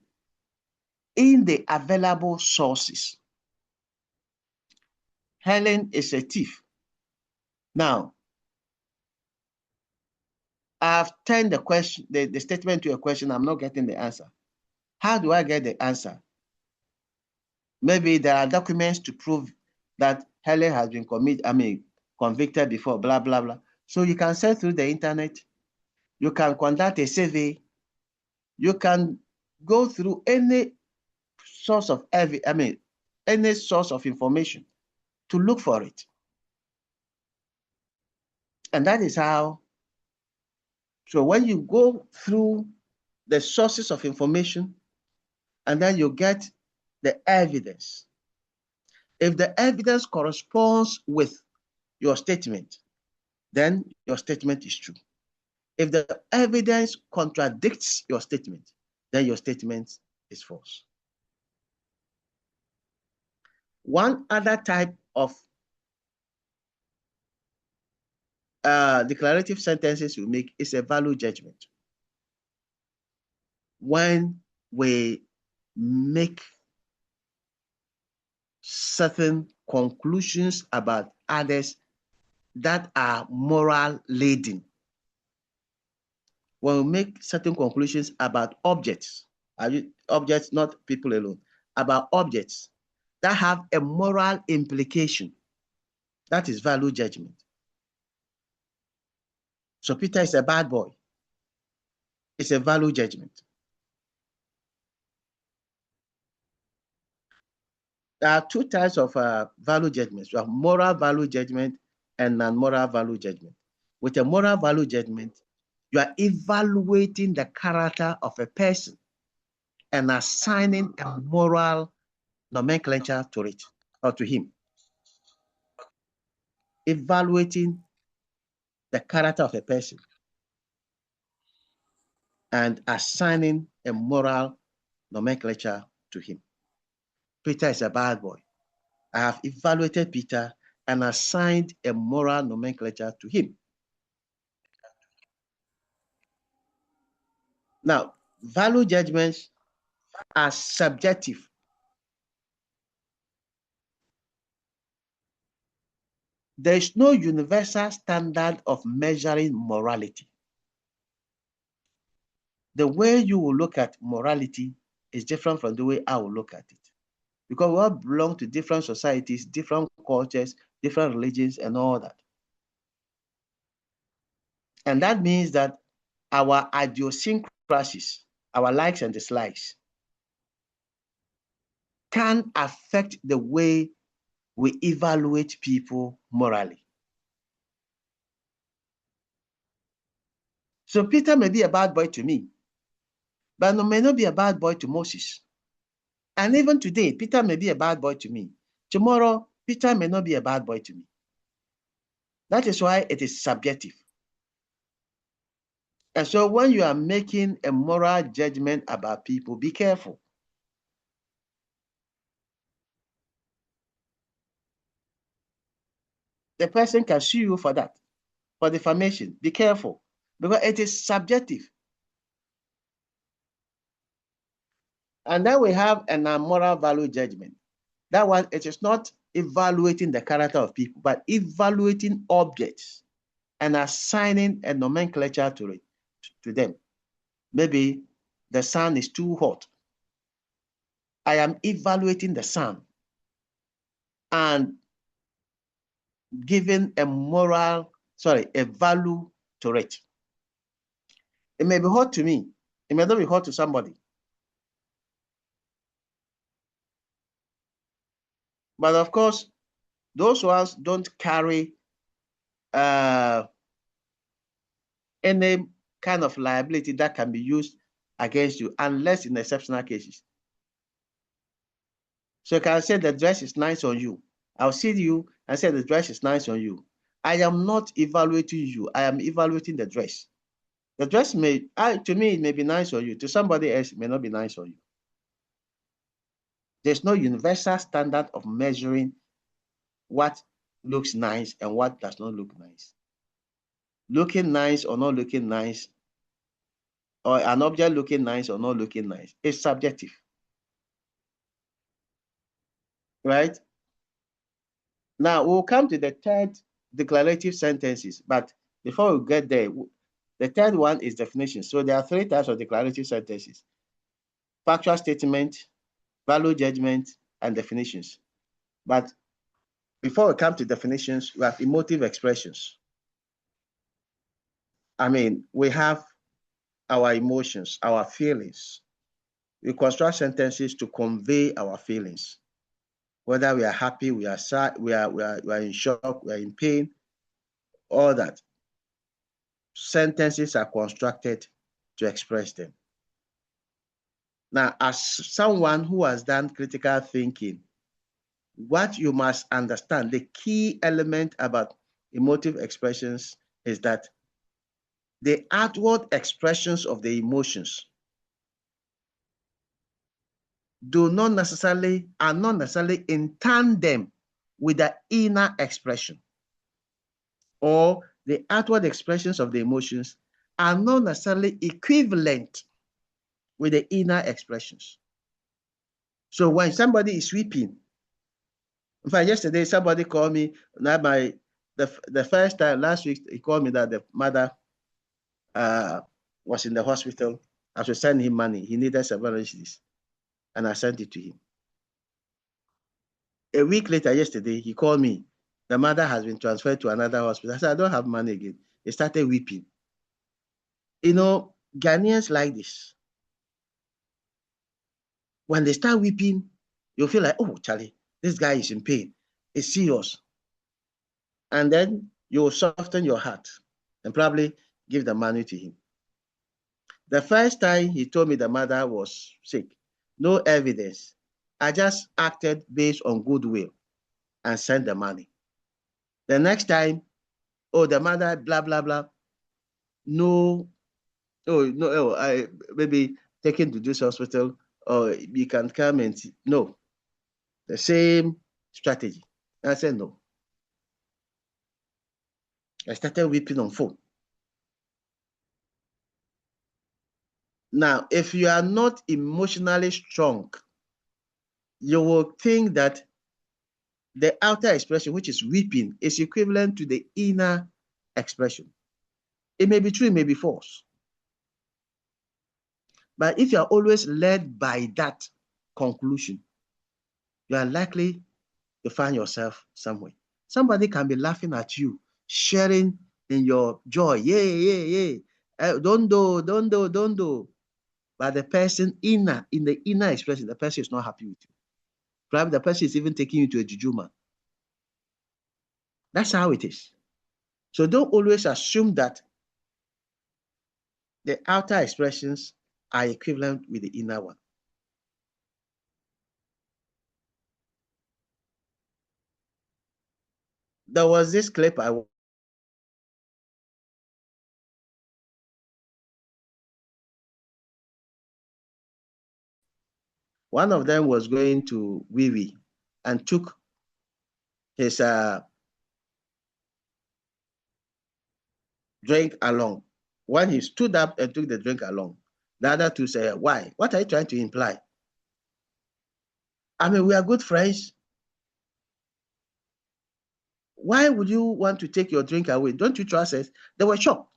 in the available sources. Helen is a thief. Now, I've turned the question, the statement to a question. I'm not getting the answer. How do I get the answer? Maybe there are documents to prove that Helen has been convicted before, blah, blah, blah. So you can search through the internet. You can conduct a survey. You can go through any source of any source of information to look for it. And that is how. So when you go through the sources of information and then you get the evidence, if the evidence corresponds with your statement, then your statement is true. If the evidence contradicts your statement, then your statement is false. One other type of declarative sentences we make is a value judgment. When we make certain conclusions about others that are moral laden. When we make certain conclusions about objects, objects, not people alone, about objects that have a moral implication, that is value judgment. So Peter is a bad boy. It's a value judgment. There are two types of value judgments. You have moral value judgment and non-moral value judgment. With a moral value judgment, You are evaluating the character of a person and assigning a moral nomenclature to it or to him. Evaluating the character of a person and assigning a moral nomenclature to him. Peter is a bad boy. I have evaluated Peter and assigned a moral nomenclature to him. Now, value judgments are subjective. There is no universal standard of measuring morality. The way you will look at morality is different from the way I will look at it. Because we all belong to different societies, different cultures, different religions, and all that. And that means that our idiosyncrasies, our likes and dislikes, can affect the way we evaluate people morally. So Peter may be a bad boy to me, but may not be a bad boy to Moses. And even today, Peter may be a bad boy to me. Tomorrow, Peter may not be a bad boy to me. That is why it is subjective. And so when you are making a moral judgment about people, be careful. The person can sue you for that, for defamation. Be careful, because it is subjective. And then we have an moral value judgment. That one, it is not evaluating the character of people, but evaluating objects and assigning a nomenclature to them. Maybe the sun is too hot. I am evaluating the sun and giving a value to it. It may be hot to me. It may not be hot to somebody. But of course, those ones don't carry any kind of liability that can be used against you, unless in exceptional cases. So you can say the dress is nice on you. I'll see you and say the dress is nice on you. I am not evaluating you. I am evaluating the dress. The dress to me, it may be nice on you. To somebody else, it may not be nice on you. There's no universal standard of measuring what looks nice and what does not look nice. Looking nice or not looking nice, or an object looking nice or not looking nice, is subjective. Right? Now, we'll come to the third declarative sentences, but before we get there, the third one is definition. So there are three types of declarative sentences: factual statement, value judgment, and definitions. But before we come to definitions, we have emotive expressions. I mean, we have our emotions, our feelings. We construct sentences to convey our feelings. Whether we are happy, we are sad, we are in shock, we are in pain, all that. Sentences are constructed to express them. Now, as someone who has done critical thinking, what you must understand, the key element about emotive expressions is that the outward expressions of the emotions are not necessarily in tandem with the inner expression, or the outward expressions of the emotions are not necessarily equivalent with the inner expressions. So when somebody is weeping, in fact, yesterday somebody called me, the first time last week, he called me that the mother was in the hospital. I should send him money. He needed $700, and I sent it to him. A week later, yesterday, he called me. The mother has been transferred to another hospital. I said, I don't have money again. He started weeping. You know, Ghanaians like this. When they start weeping, you feel like, oh, Charlie, this guy is in pain. It's serious. And then you will soften your heart. And probably give the money to him. The first time he told me the mother was sick, no evidence. I just acted based on goodwill and sent the money. The next time, oh, the mother, blah, blah, blah. No, I maybe taken to this hospital, or you can come and see. No, the same strategy. I said no. I started weeping on phone. Now, if you are not emotionally strong, you will think that the outer expression, which is weeping, is equivalent to the inner expression. It may be true, it may be false. But if you are always led by that conclusion, you are likely to find yourself somewhere. Somebody can be laughing at you, sharing in your joy. Yeah. Don't do. But the person in the inner expression, the person is not happy with you. Perhaps the person is even taking you to a jujuma. That's how it is. So don't always assume that the outer expressions are equivalent with the inner one. There was this clip one of them was going to Wiwi and took his drink along. When he stood up and took the drink along, the other two said, why? What are you trying to imply? I mean, we are good friends. Why would you want to take your drink away? Don't you trust us? They were shocked.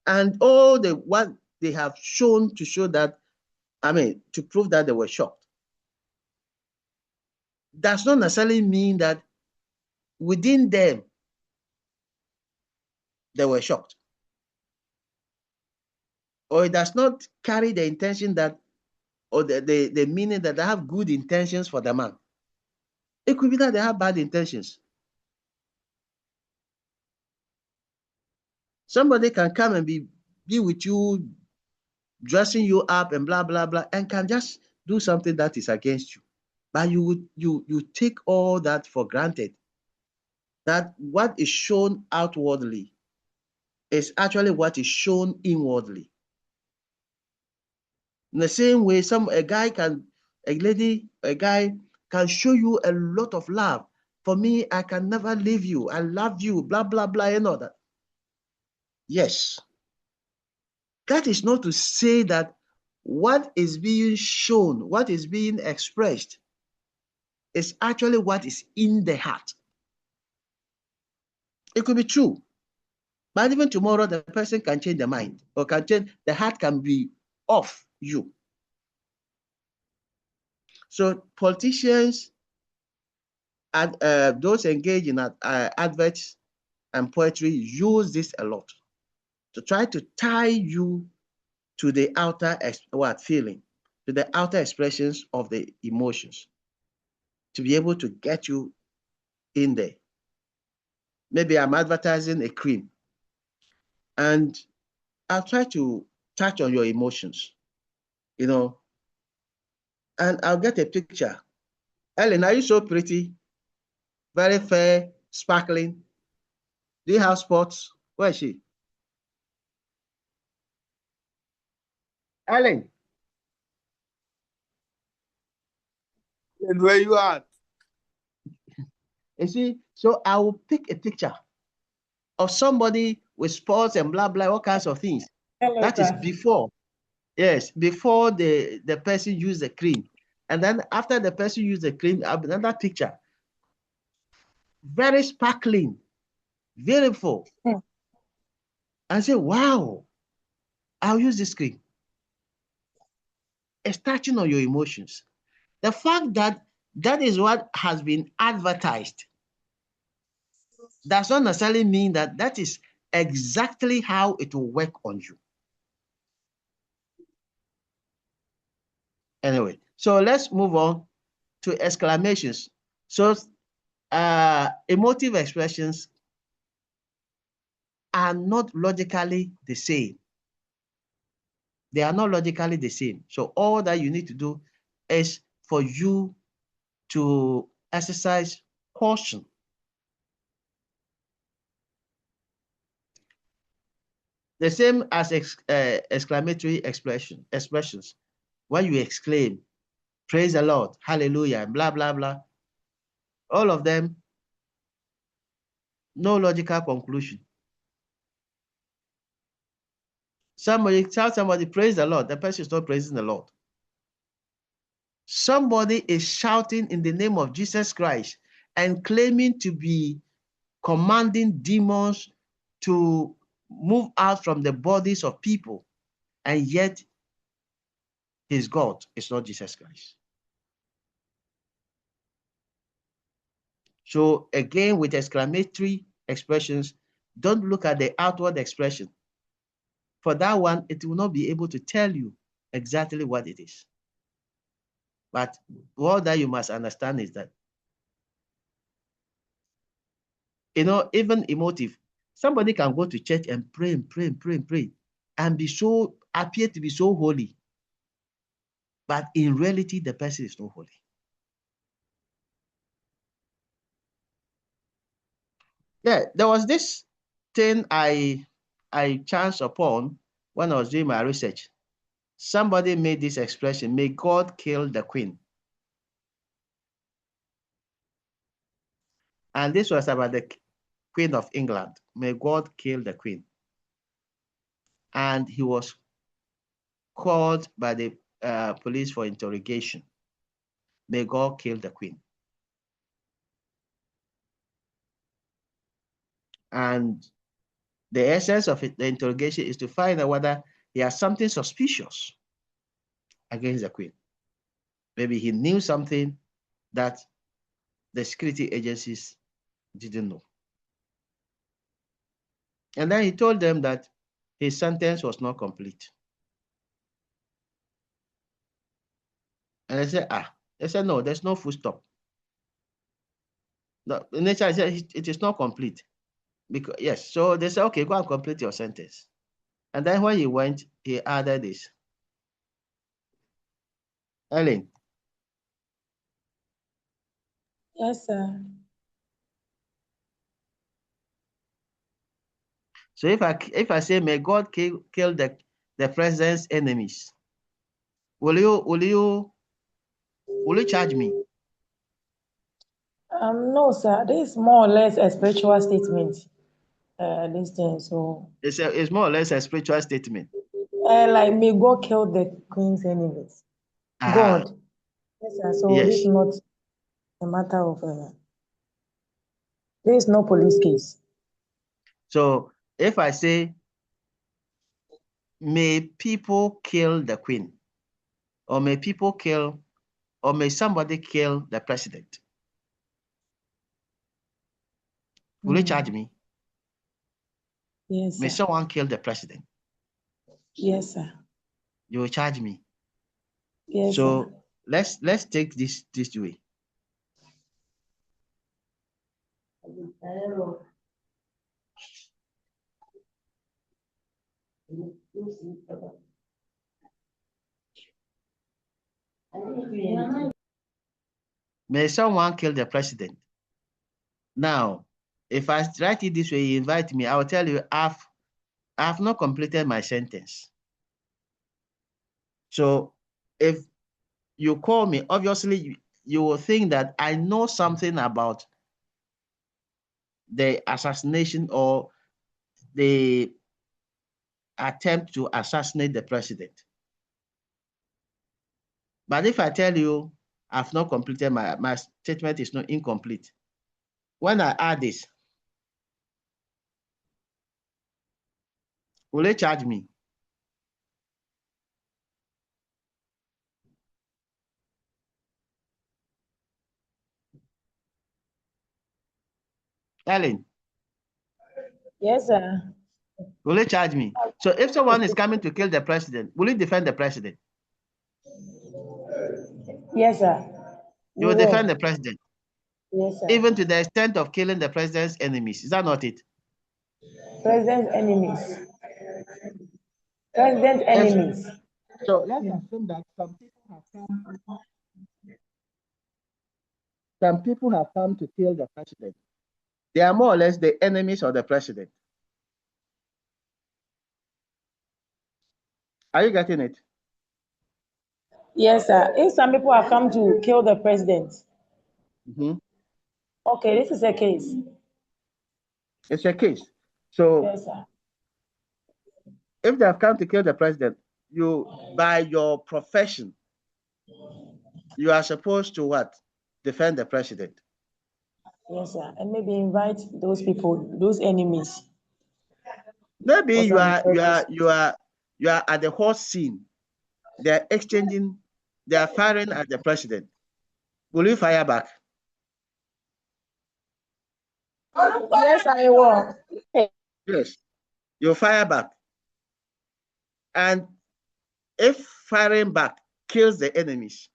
And all what they have shown to show that, I mean, to prove that they were shocked, does not necessarily mean that within them, they were shocked. Or it does not carry the intention that, or the meaning that they have good intentions for the man. It could be that they have bad intentions. Somebody can come and be with you, dressing you up and blah, blah, blah, and can just do something that is against you. But you take all that for granted. That what is shown outwardly is actually what is shown inwardly. In the same way, a guy can show you a lot of love. For me, I can never leave you. I love you, blah, blah, blah, and all that. Yes. That is not to say that what is being shown, what is being expressed, is actually what is in the heart. It could be true. But even tomorrow, the person can change their mind, or the heart can be off you. So politicians and those engaged in adverts and poetry use this a lot to try to tie you to the outer feeling, to the outer expressions of the emotions, to be able to get you in there. Maybe I'm advertising a cream, and I'll try to touch on your emotions, and I'll get a picture. Ellen, are you so pretty? Very fair, sparkling. Do you have spots? Where is she? Ellen. And where you at? You see, so I will pick a picture of somebody with spots and blah, blah, all kinds of things. Hello, that sir. Is before. Yes, before the person used the cream. And then after the person used the cream, another picture. Very sparkling, beautiful. I say, wow, I'll use this cream. It's touching on your emotions. The fact that that is what has been advertised does not necessarily mean that that is exactly how it will work on you. Anyway, so let's move on to exclamations. So emotive expressions are not logically the same. They are not logically the same. So all that you need to do is for you to exercise caution. The same as exclamatory expressions. When you exclaim, praise the Lord, hallelujah, and blah, blah, blah. All of them, no logical conclusion. Somebody tell somebody, praise the Lord. The person is not praising the Lord. Somebody is shouting in the name of Jesus Christ and claiming to be commanding demons to move out from the bodies of people, and yet his God is not Jesus Christ. So again, with exclamatory expressions, don't look at the outward expression. For that one, it will not be able to tell you exactly what it is. But all that you must understand is that, even emotive, somebody can go to church and pray and pray and pray and pray and appear to be so holy. But in reality, the person is not holy. Yeah, there was this thing I chanced upon when I was doing my research. Somebody made this expression, may God kill the queen. And this was about the Queen of England. May God kill the queen. And he was called by the police for interrogation. May God kill the queen. And the essence of the interrogation is to find out whether he has something suspicious against the queen. Maybe he knew something that the security agencies didn't know. And then he told them that his sentence was not complete. And they said, no, there's no full stop. No, the nature said it is not complete. Because yes, so they said, okay, go and complete your sentence. And then when he went, he added this. Ellen. Yes, sir. So if I say, may God kill the president's enemies, will you charge me? No, sir. This is more or less a spiritual statement. This thing, so It's more or less a spiritual statement. like may God kill the queen's enemies. God. Yes, sir. So yes. this is not a matter of there is no police case. So if I say, may people kill the queen, or may people kill, or may somebody kill the president, will you charge me? Yes, May sir. someone kill the president? Yes, sir. You will charge me. Yes, so sir. let's take this way. May someone kill the president? Now, if I write it this way, you invite me, I will tell you, I've not completed my sentence. So if you call me, obviously you will think that I know something about the assassination or the attempt to assassinate the president. But if I tell you I've not completed my statement is not incomplete, when I add this, will they charge me? Ellen? Yes, sir. Will they charge me? So if someone is coming to kill the president, will you defend the president? Yes, sir. You will defend the president? Yes, sir. Even to the extent of killing the president's enemies. Is that not it? President's enemies. President enemies. So let's assume that some people have come to kill the president. They are more or less the enemies of the president. Are you getting it? Yes, sir. If some people have come to kill the president, okay, this is a case. It's a case. So yes, sir. If they have come to kill the president, you, by your profession, you are supposed to what? Defend the president. Yes, sir. And maybe invite those people, those enemies. Maybe you are at the whole scene. They are exchanging, they are firing at the president. Will you fire back? Yes, I will. Yes, you fire back. And if firing back kills the enemies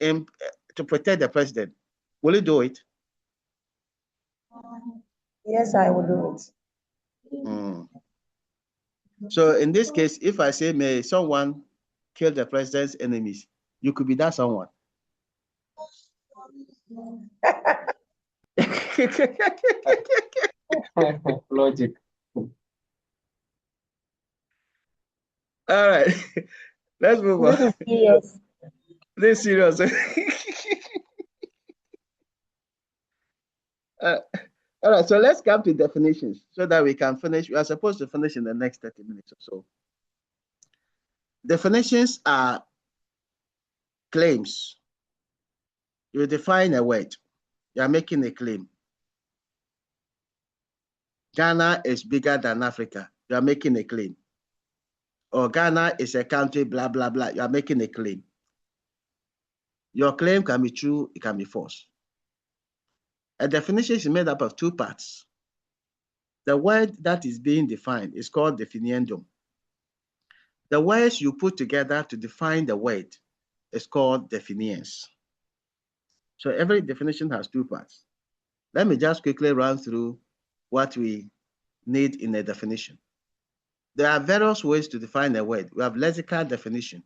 to protect the president, will you do it? Yes, I will do it. So in this case, if I say, may someone kill the president's enemies, you could be that someone. Logic. All right, let's move on. This is serious. This is serious. All right, so let's come to definitions so that we can finish. We are supposed to finish in the next 30 minutes or so. Definitions are claims. You define a word. You are making a claim. Ghana is bigger than Africa. You are making a claim. Or Ghana is a country, blah, blah, blah. You are making a claim. Your claim can be true, it can be false. A definition is made up of two parts. The word that is being defined is called definiendum. The words you put together to define the word is called definiens. So every definition has two parts. Let me just quickly run through what we need in a definition. There are various ways to define a word. We have lexical definition.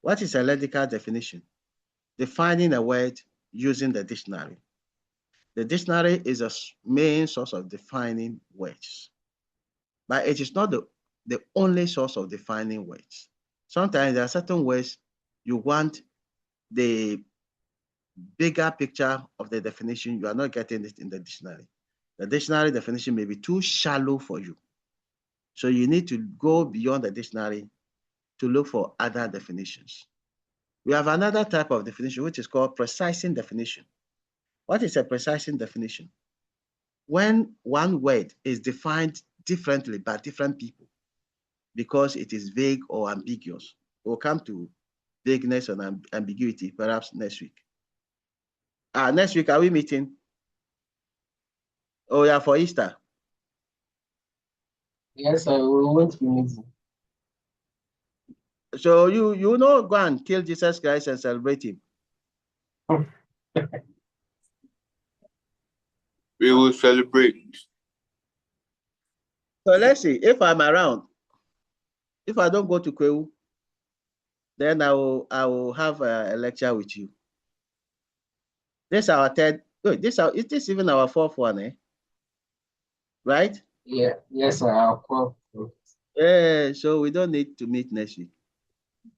What is a lexical definition? Defining a word using the dictionary. The dictionary is a main source of defining words, but it is not the only source of defining words. Sometimes there are certain words you want the bigger picture of the definition. You are not getting it in the dictionary. The dictionary definition may be too shallow for you. So you need to go beyond the dictionary to look for other definitions. We have another type of definition, which is called precising definition. What is a precising definition? When one word is defined differently by different people because it is vague or ambiguous. We'll come to vagueness and ambiguity perhaps next week. Next week, are we meeting? Oh, yeah, for Easter. Yes, I will want to meet you. So you know, go and kill Jesus Christ and celebrate him. We will celebrate. So let's see, if I'm around, if I don't go to Kwewu, then I will have a lecture with you. This is our third, is this even our fourth one, eh? Right? Yeah, yes, I'll call. Yeah, so we don't need to meet next week.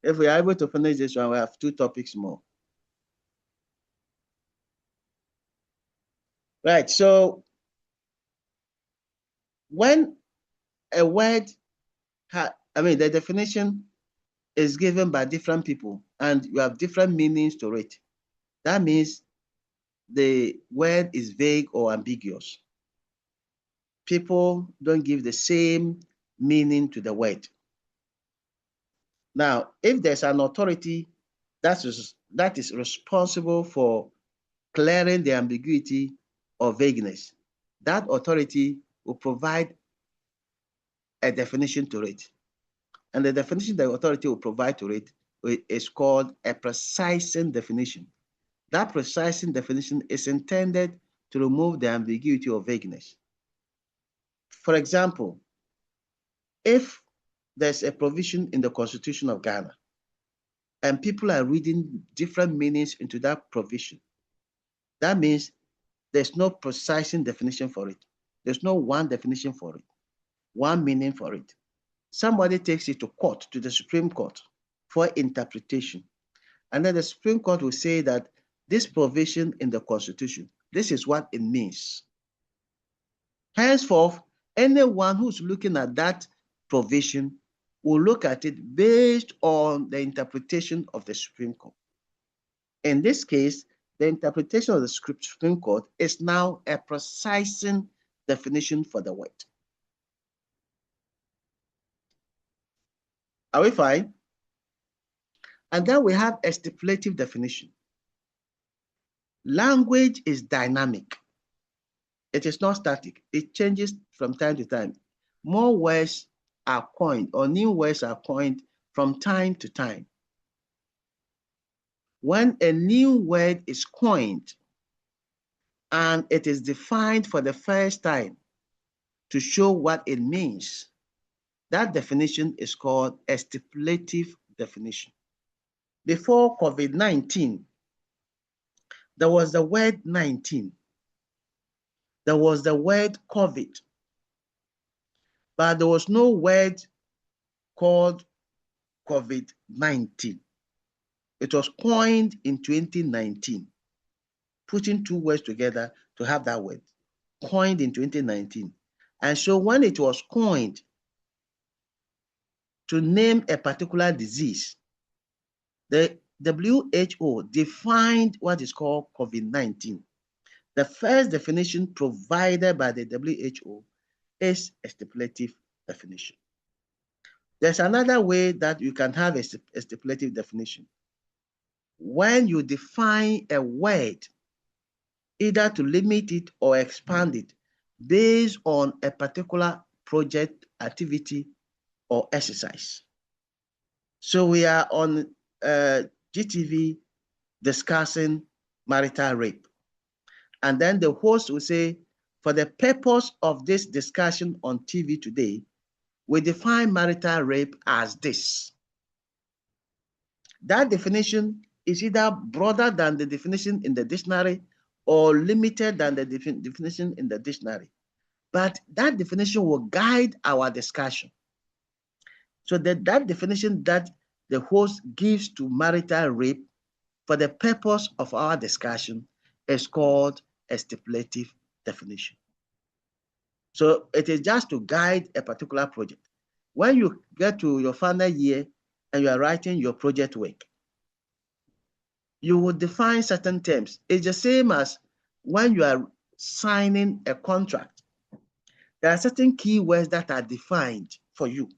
If we are able to finish this one, we have 2 topics more. Right, so when a word, the definition is given by different people and you have different meanings to it. That means the word is vague or ambiguous. People don't give the same meaning to the word. Now, if there's an authority that is responsible for clearing the ambiguity or vagueness, that authority will provide a definition to it. And the definition the authority will provide to it is called a precising definition. That precising definition is intended to remove the ambiguity or vagueness. For example, if there's a provision in the Constitution of Ghana and people are reading different meanings into that provision, that means there's no precise definition for it. There's no one definition for it, one meaning for it. Somebody takes it to court, to the Supreme Court for interpretation. And then the Supreme Court will say that this provision in the Constitution, this is what it means. Henceforth, anyone who's looking at that provision will look at it based on the interpretation of the Supreme Court. In this case, the interpretation of the Supreme Court is now a precise definition for the word. Are we fine? And then we have a stipulative definition. Language is dynamic. It is not static. It changes from time to time. More words are coined, or new words are coined from time to time. When a new word is coined and it is defined for the first time to show what it means, that definition is called a stipulative definition. Before COVID-19, there was the word 19. There was the word COVID, but there was no word called COVID-19. It was coined in 2019, putting two words together to have that word, coined in 2019. And so when it was coined to name a particular disease, the WHO defined what is called COVID-19. The first definition provided by the WHO is a stipulative definition. There's another way that you can have a stipulative definition. When you define a word, either to limit it or expand it based on a particular project, activity, or exercise. So we are on GTV discussing marital rape. And then the host will say, for the purpose of this discussion on TV today, we define marital rape as this. That definition is either broader than the definition in the dictionary or limited than the definition in the dictionary. But that definition will guide our discussion. So that definition that the host gives to marital rape for the purpose of our discussion is called a stipulative definition. So it is just to guide a particular project. When you get to your final year and you are writing your project work, you will define certain terms. It's the same as when you are signing a contract. There are certain keywords that are defined for you,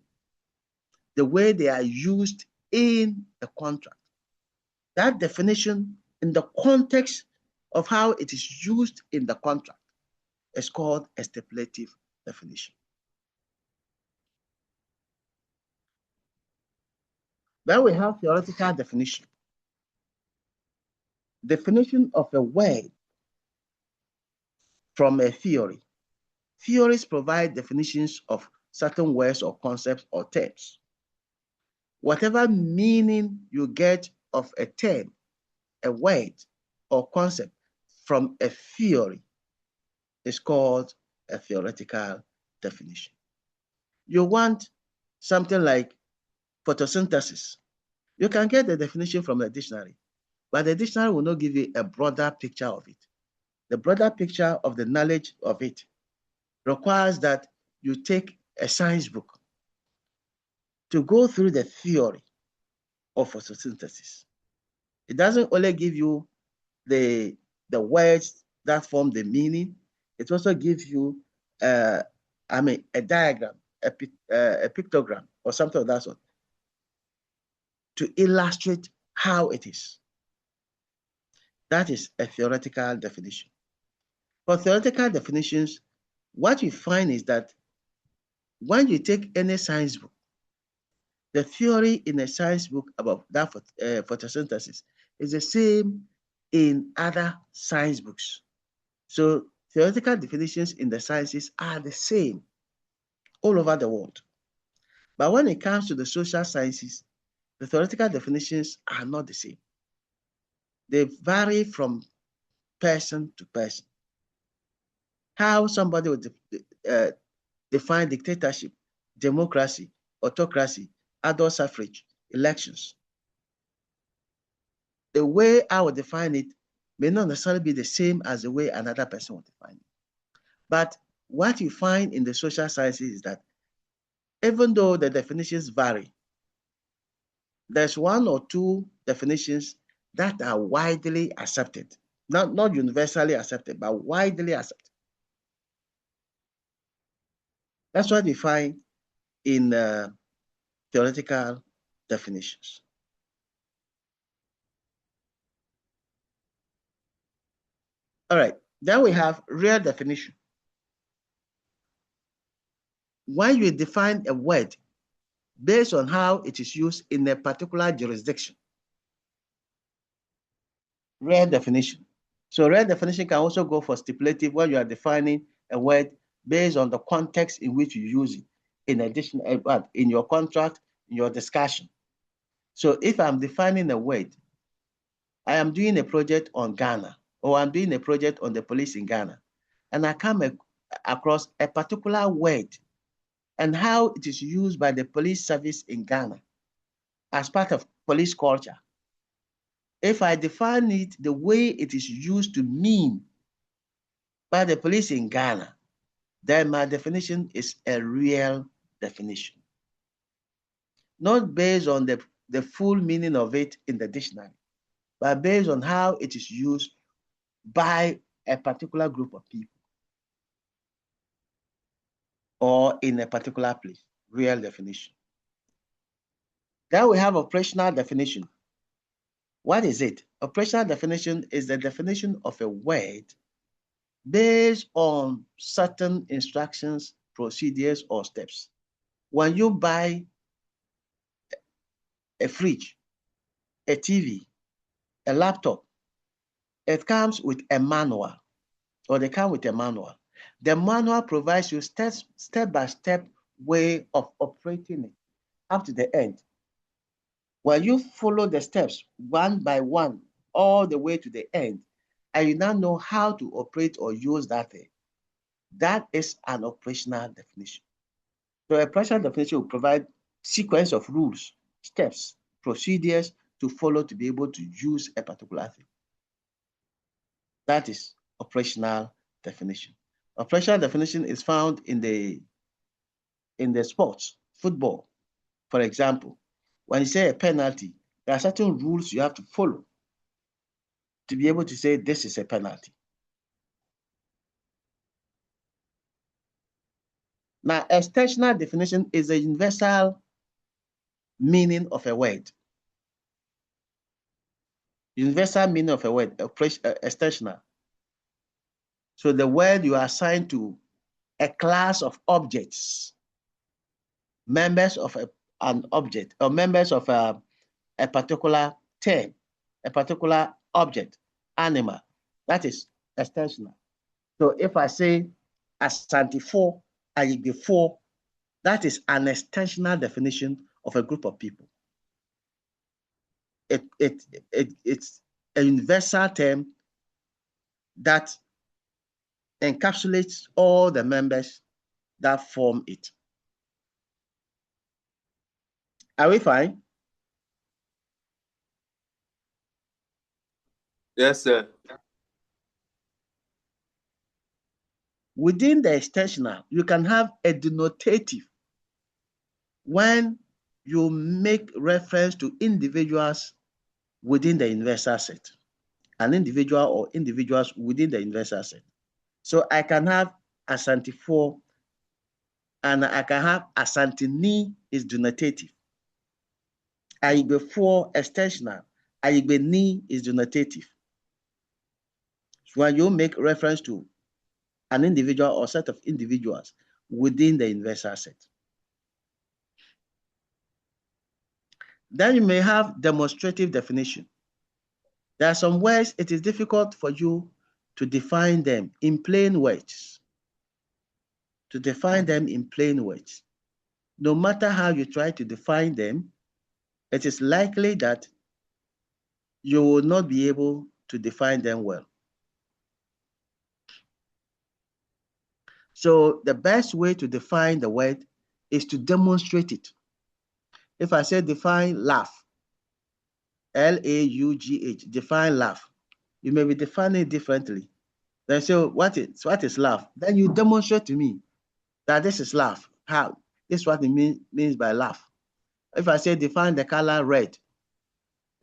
the way they are used in a contract. That definition in the context of how it is used in the contract is called a stipulative definition. Then we have theoretical definition. Definition of a word from a theory. Theories provide definitions of certain words or concepts or terms. Whatever meaning you get of a term, a word, or concept from a theory is called a theoretical definition. You want something like photosynthesis. You can get the definition from the dictionary, but the dictionary will not give you a broader picture of it. The broader picture of the knowledge of it requires that you take a science book to go through the theory of photosynthesis. It doesn't only give you the words that form the meaning, it also gives you a diagram, a pictogram, or something of that sort to illustrate how it is. That is a theoretical definition. For theoretical definitions, what you find is that when you take any science book, the theory in a science book about that photosynthesis is the same in other science books. So theoretical definitions in the sciences are the same all over the world. But when it comes to the social sciences, the theoretical definitions are not the same. They vary from person to person. How somebody would define dictatorship, democracy, autocracy, adult suffrage, elections. The way I would define it may not necessarily be the same as the way another person would define it. But what you find in the social sciences is that even though the definitions vary, there's one or two definitions that are widely accepted. Not universally accepted, but widely accepted. That's what you find in theoretical definitions. All right, then we have real definition. When you define a word based on how it is used in a particular jurisdiction, real definition. So real definition can also go for stipulative when you are defining a word based on the context in which you use it, in addition, in your contract, in your discussion. So if I'm defining a word, I am doing a project on Ghana, or I'm doing a project on the police in Ghana, and I come across a particular word and how it is used by the police service in Ghana as part of police culture. If I define it the way it is used to mean by the police in Ghana, then my definition is a real definition. Not based on the full meaning of it in the dictionary, but based on how it is used by a particular group of people or in a particular place, real definition. Then we have operational definition. What is it? Operational definition is the definition of a word based on certain instructions, procedures, or steps. When you buy a fridge, a TV, a laptop, it comes with a manual, or they come with a manual. The manual provides you step-by-step way of operating it up to the end. When you follow the steps one by one all the way to the end, and you now know how to operate or use that thing, that is an operational definition. So a operational definition will provide sequence of rules, steps, procedures to follow to be able to use a particular thing. That is operational definition. Operational definition is found in the sports, football, for example. When you say a penalty, there are certain rules you have to follow to be able to say this is a penalty. Now, extensional definition is a universal meaning of a word. Universal meaning of a word, extensional. So the word you assign to a class of objects, members of an object, or members of a particular term, a particular object, animal, that is extensional. So if I say Asante-4, Ayigbe-4, that is an extensional definition of a group of people. It's a universal term that encapsulates all the members that form it. Are we fine? Yes, sir. Within the extensional, you can have a denotative when you make reference to individuals within the universal set, an individual or individuals within the universal set. So I can have Asante-4 and I can have Asante-ni is denotative. Ayigbe-4 extensional, Ayigbe-ni is denotative. So when you make reference to an individual or set of individuals within the universal set. Then you may have demonstrative definition. There are some words it is difficult for you to define them in plain words. To define them in plain words. No matter how you try to define them, it is likely that you will not be able to define them well. So the best way to define the word is to demonstrate it. If I say define laugh, L-A-U-G-H, define laugh, you may be defining it differently. Then say, what is laugh? Then you demonstrate to me that this is laugh. How? This is what it means by laugh. If I say define the color red,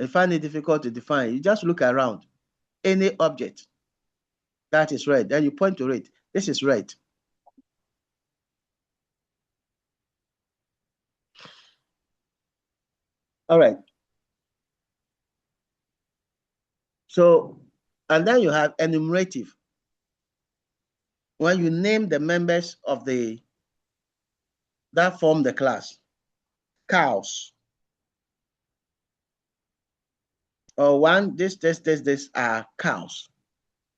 I find it difficult to define. You just look around any object that is red, then you point to it. This is red. All right. So, and then you have enumerative. When you name the members of that form the class. Cows. Or one, this are cows.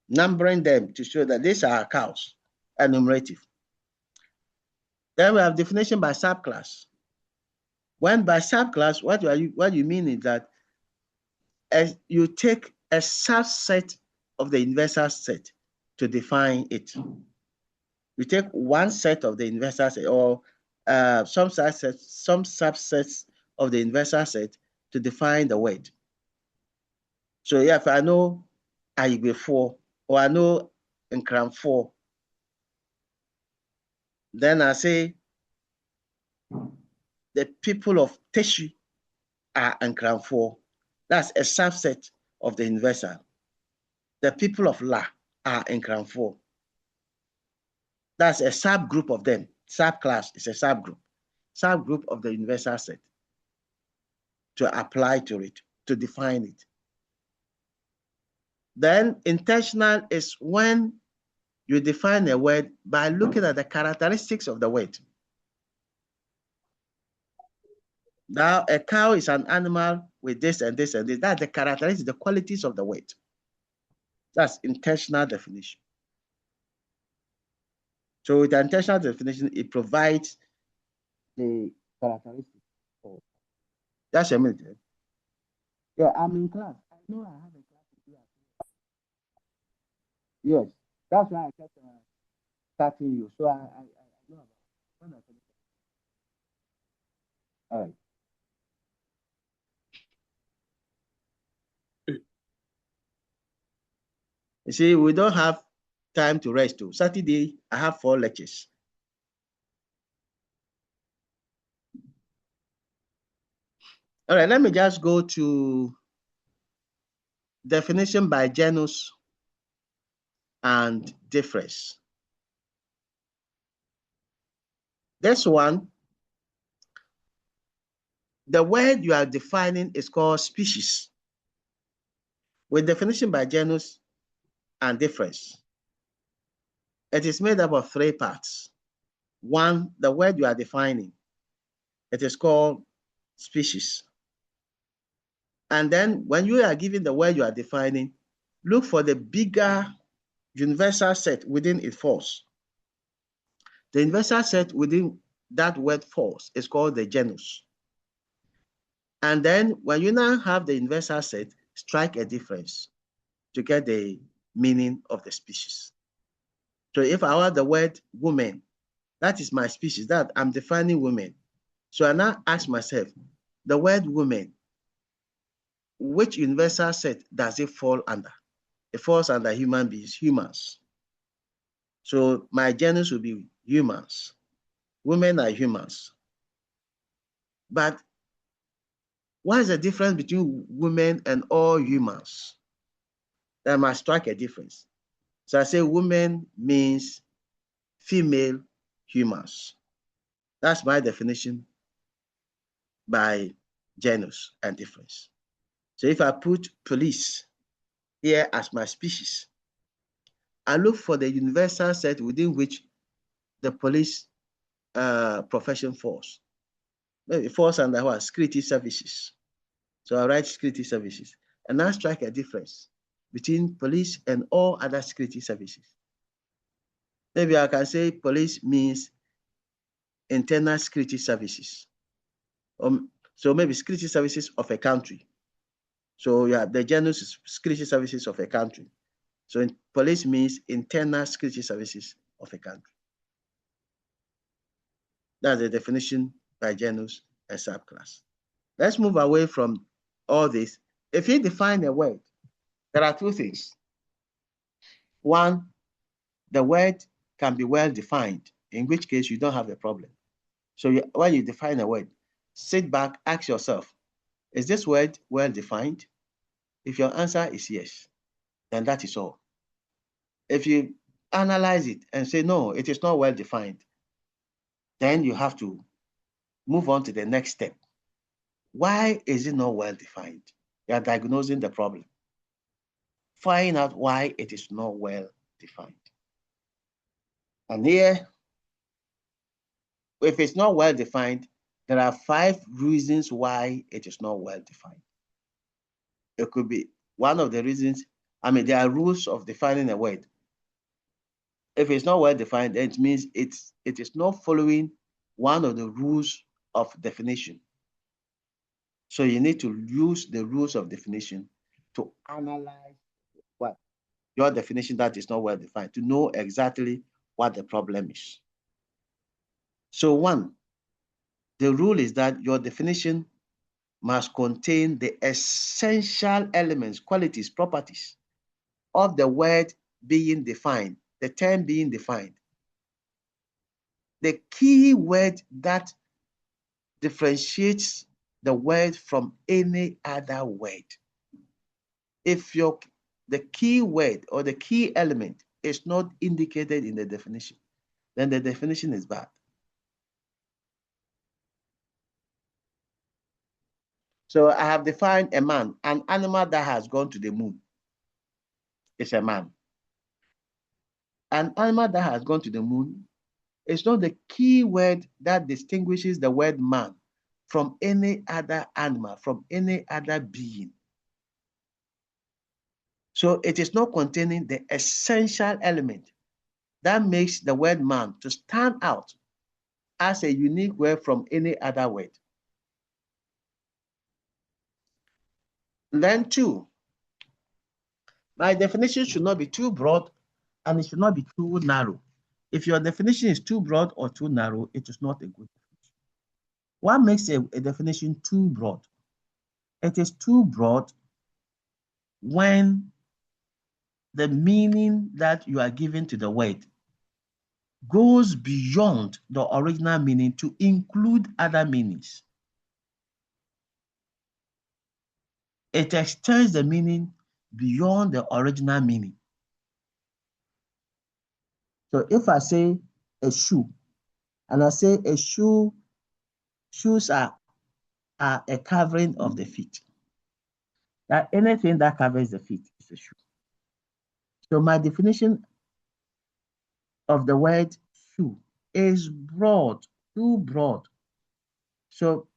Numbering them to show that these are cows. Enumerative. Then we have definition by subclass. When by subclass, what you mean is that as you take a subset of the universal set to define it. You take one set of the universal set or some subsets of the universal set to define the word. So yeah, if I know Aigbe4 or I know Nkran4, then I say the people of Teshi are Nkran4. That's a subset of the universal. The people of La are Nkran4. That's a subgroup of them. Subclass is a subgroup. Subgroup of the universal set to apply to it, to define it. Then intentional is when you define a word by looking at the characteristics of the word. Now, a cow is an animal with this and this and this. That's the characteristics, the qualities of the word. That's intentional definition. So with the intentional definition, it provides the characteristics. Just a minute. Yeah, I'm in class. I know I have a class to do. Yes, that's why I kept starting you. So I know about when I finish. All right. You see, we don't have time to rest too. Saturday, I have 4 lectures. All right, let me just go to definition by genus and difference. This one, the word you are defining is called species. With definition by genus and difference, it is made up of 3 parts. One, the word you are defining, it is called species. And then when you are given the word you are defining, look for the bigger universal set within it falls. The universal set within that word falls is called the genus. And then when you now have the universal set, strike a difference to get the meaning of the species. So if I have the word woman, that is my species, that I'm defining women. So I now ask myself, the word woman, which universal set does it fall under? It falls under human beings, humans. So my genus will be humans. Women are humans. But what is the difference between women and all humans? That must strike a difference. So I say woman means female humans. That's my definition by genus and difference. So if I put police here as my species, I look for the universal set within which the police profession falls. It falls under what? Security services. So I write security services. And now strike a difference. between police and all other security services. Maybe I can say police means internal security services. So maybe security services of a country. So you have the general security services of a country. So police means internal security services of a country. That's the definition by genus and subclass. Let's move away from all this. If you define a word, there are two things. One, the word can be well defined, in which case you don't have a problem. So when you define a word, sit back, ask yourself, is this word well defined? If your answer is yes, then that is all. If you analyze it and say, no, it is not well defined, then you have to move on to the next step. Why is it not well defined? You are diagnosing the problem. Find out why it is not well defined. And here, if it's not well defined, there are 5 reasons why it is not well defined. It could be one of the reasons. There are rules of defining a word. If it's not well defined, it means it is not following one of the rules of definition. So you need to use the rules of definition to analyze what your definition that is not well defined, to know exactly what the problem is. So 1, the rule is that your definition must contain the essential elements, qualities, properties of the word being defined, the term being defined. The key word that differentiates the word from any other word. If the key word or the key element is not indicated in the definition, then the definition is bad. So I have defined a man, an animal that has gone to the moon is a man. An animal that has gone to the moon is not the key word that distinguishes the word man from any other animal, from any other being. So it is not containing the essential element that makes the word man to stand out as a unique word from any other word. Then 2, my definition should not be too broad and it should not be too narrow. If your definition is too broad or too narrow, it is not a good definition. What makes a definition too broad? It is too broad when the meaning that you are giving to the word goes beyond the original meaning to include other meanings. It extends the meaning beyond the original meaning. So if I say a shoe, and I say a shoe, shoes are a covering of the feet. That anything that covers the feet is a shoe. So my definition of the word shoe is broad, too broad. So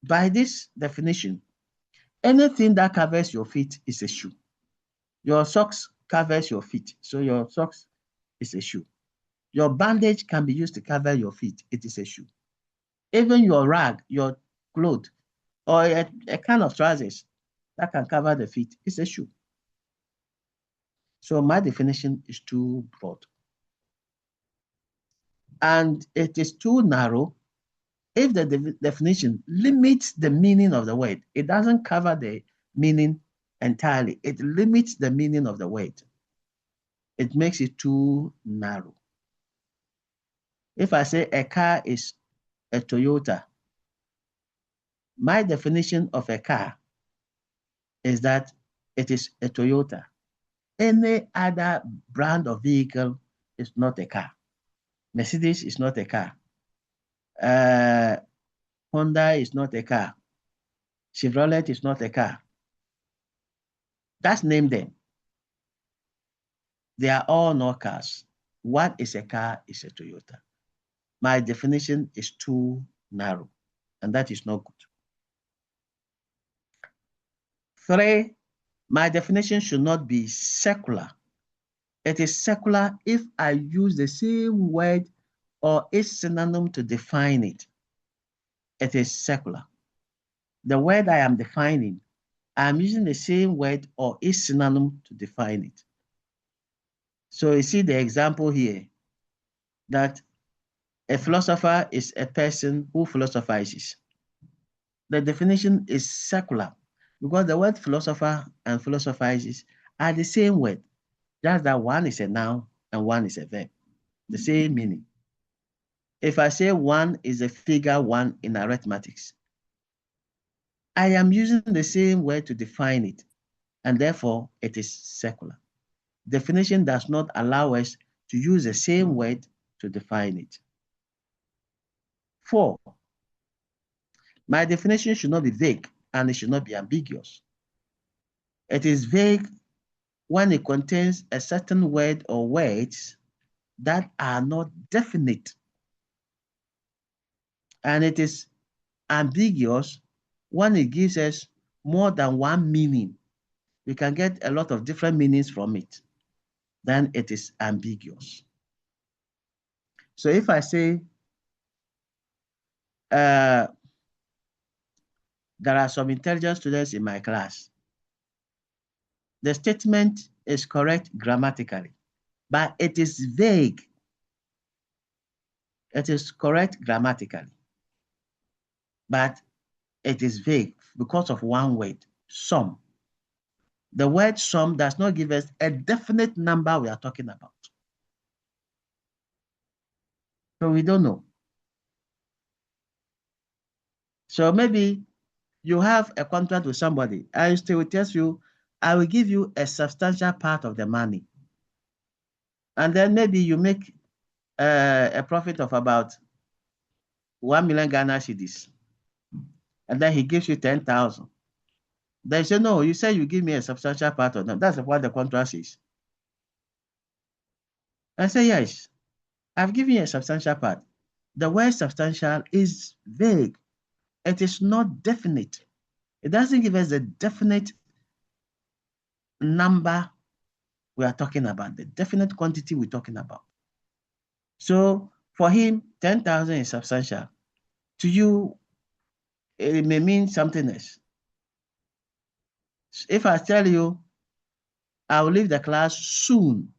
by this definition, anything that covers your feet is a shoe. Your socks covers your feet, so your socks is a shoe. Your bandage can be used to cover your feet, it is a shoe. Even your rag, your clothes, or a kind of trousers that can cover the feet is a shoe. So my definition is too broad. And it is too narrow if the definition limits the meaning of the word. It doesn't cover the meaning entirely. It limits the meaning of the word. It makes it too narrow. If I say a car is a Toyota, my definition of a car is that it is a Toyota. Any other brand of vehicle is not a car. Mercedes is not a car. Honda is not a car. Chevrolet is not a car. Just name them. They are all not cars. What is a car is a Toyota. My definition is too narrow, and that is not good. 3, My definition should not be secular. It is secular if I use the same word or its synonym to define it. It is secular. The word I am defining, I am using the same word or its synonym to define it. So you see the example here that a philosopher is a person who philosophizes. The definition is secular because the word philosopher and philosophizes are the same word, just that one is a noun and one is a verb, the same meaning. If I say one is a figure 1 in arithmetics, I am using the same word to define it, and therefore it is secular. Definition does not allow us to use the same word to define it. 4, my definition should not be vague and it should not be ambiguous. It is vague when it contains a certain word or words that are not definite. And it is ambiguous when it gives us more than one meaning. We can get a lot of different meanings from it. Then it is ambiguous. So if I say, there are some intelligent students in my class, the statement is correct grammatically, but it is vague. It is correct grammatically, but it is vague because of one word, some. The word some does not give us a definite number we are talking about. So we don't know. So maybe you have a contract with somebody, and they will tell you, I will give you a substantial part of the money. And then maybe you make a profit of about 1 million Ghana cedis. And then he gives you 10,000. They say, no, you say you give me a substantial part of them. That's what the contract says. I say, yes, I've given you a substantial part. The word substantial is vague. It is not definite. It doesn't give us a definite number we are talking about, the definite quantity we're talking about. So for him, 10,000 is substantial. To you, it may mean something else. If I tell you, I will leave the class soon,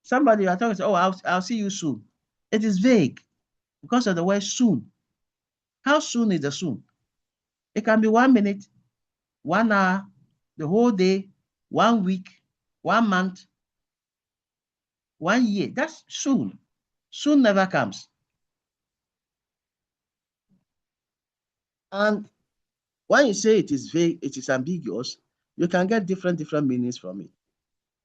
somebody you are talking to, oh, I'll see you soon. It is vague because of the word soon. How soon is the soon? It can be 1 minute, 1 hour, the whole day, 1 week, 1 month, 1 year. That's soon. Soon never comes. And when you say it is vague, it is ambiguous, you can get different meanings from it.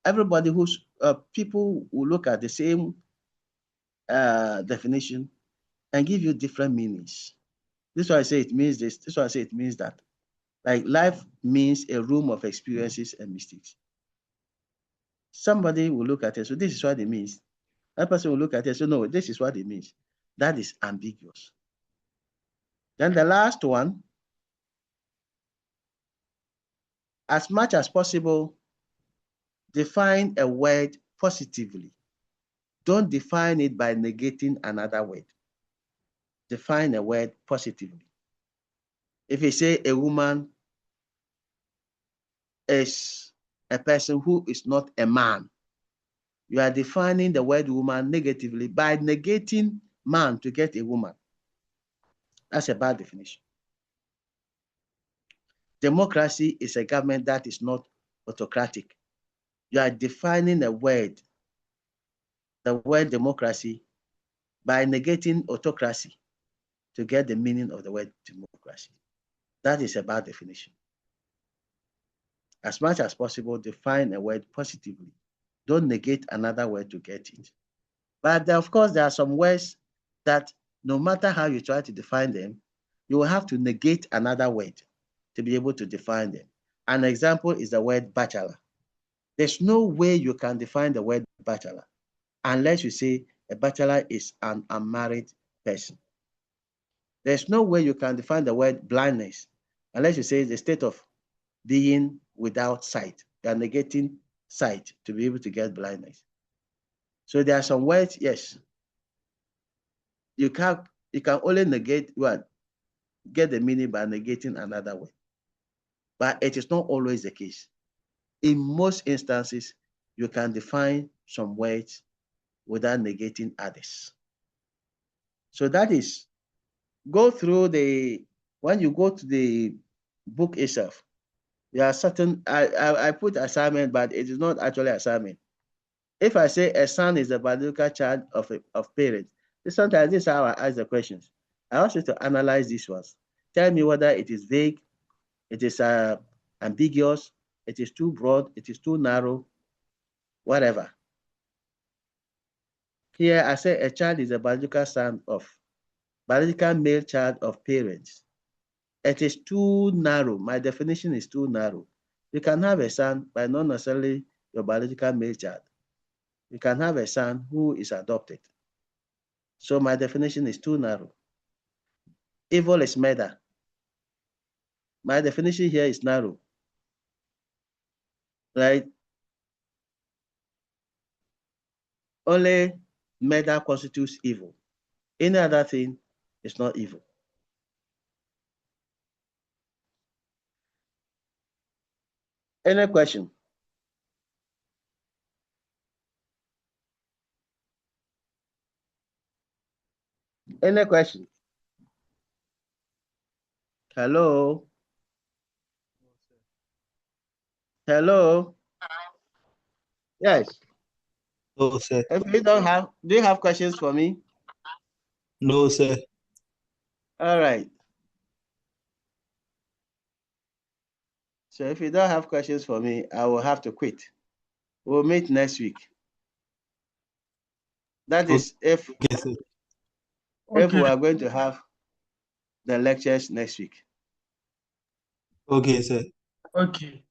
Everybody who's people will look at the same definition and give you different meanings. This is why I say it means this. This is why I say it means that. Like life means a room of experiences and mistakes. Somebody will look at it, so this is what it means. That person will look at it, so no, this is what it means. That is ambiguous. Then the last one, as much as possible, define a word positively. Don't define it by negating another word. Define a word positively. If you say a woman is a person who is not a man, you are defining the word woman negatively by negating man to get a woman. That's a bad definition. Democracy is a government that is not autocratic. You are defining the word democracy, by negating autocracy to get the meaning of the word democracy. That is a bad definition. As much as possible, define a word positively. Don't negate another word to get it. But of course, there are some words that no matter how you try to define them, you will have to negate another word to be able to define them. An example is the word bachelor. There's no way you can define the word bachelor unless you say a bachelor is an unmarried person. There's no way you can define the word blindness unless you say the state of being without sight. You are negating sight to be able to get blindness. So there are some words, yes. You can only negate one, get the meaning by negating another word. But it is not always the case. In most instances, you can define some words without negating others. So that is, go through when you go to the book itself, there are certain, I put assignment, but it is not actually assignment. If I say a son is a biological child of parents, sometimes this is how I ask the questions. I want you to analyze these ones. Tell me whether it is vague, it is ambiguous, it is too broad, it is too narrow, whatever. Here I say a child is a biological male child of parents. It is too narrow. My definition is too narrow. You can have a son, but not necessarily your biological male child. You can have a son who is adopted. So my definition is too narrow. Evil is murder. My definition here is narrow. Right? Only murder constitutes evil. Any other thing is not evil. Any question? Any question? Hello? Hello? Yes. No, sir. If you don't have, do you have questions for me? No, sir. All right. So if you don't have questions for me, I will have to quit. We'll meet next week. That is if we are going to have the lectures next week. Okay, sir. Okay.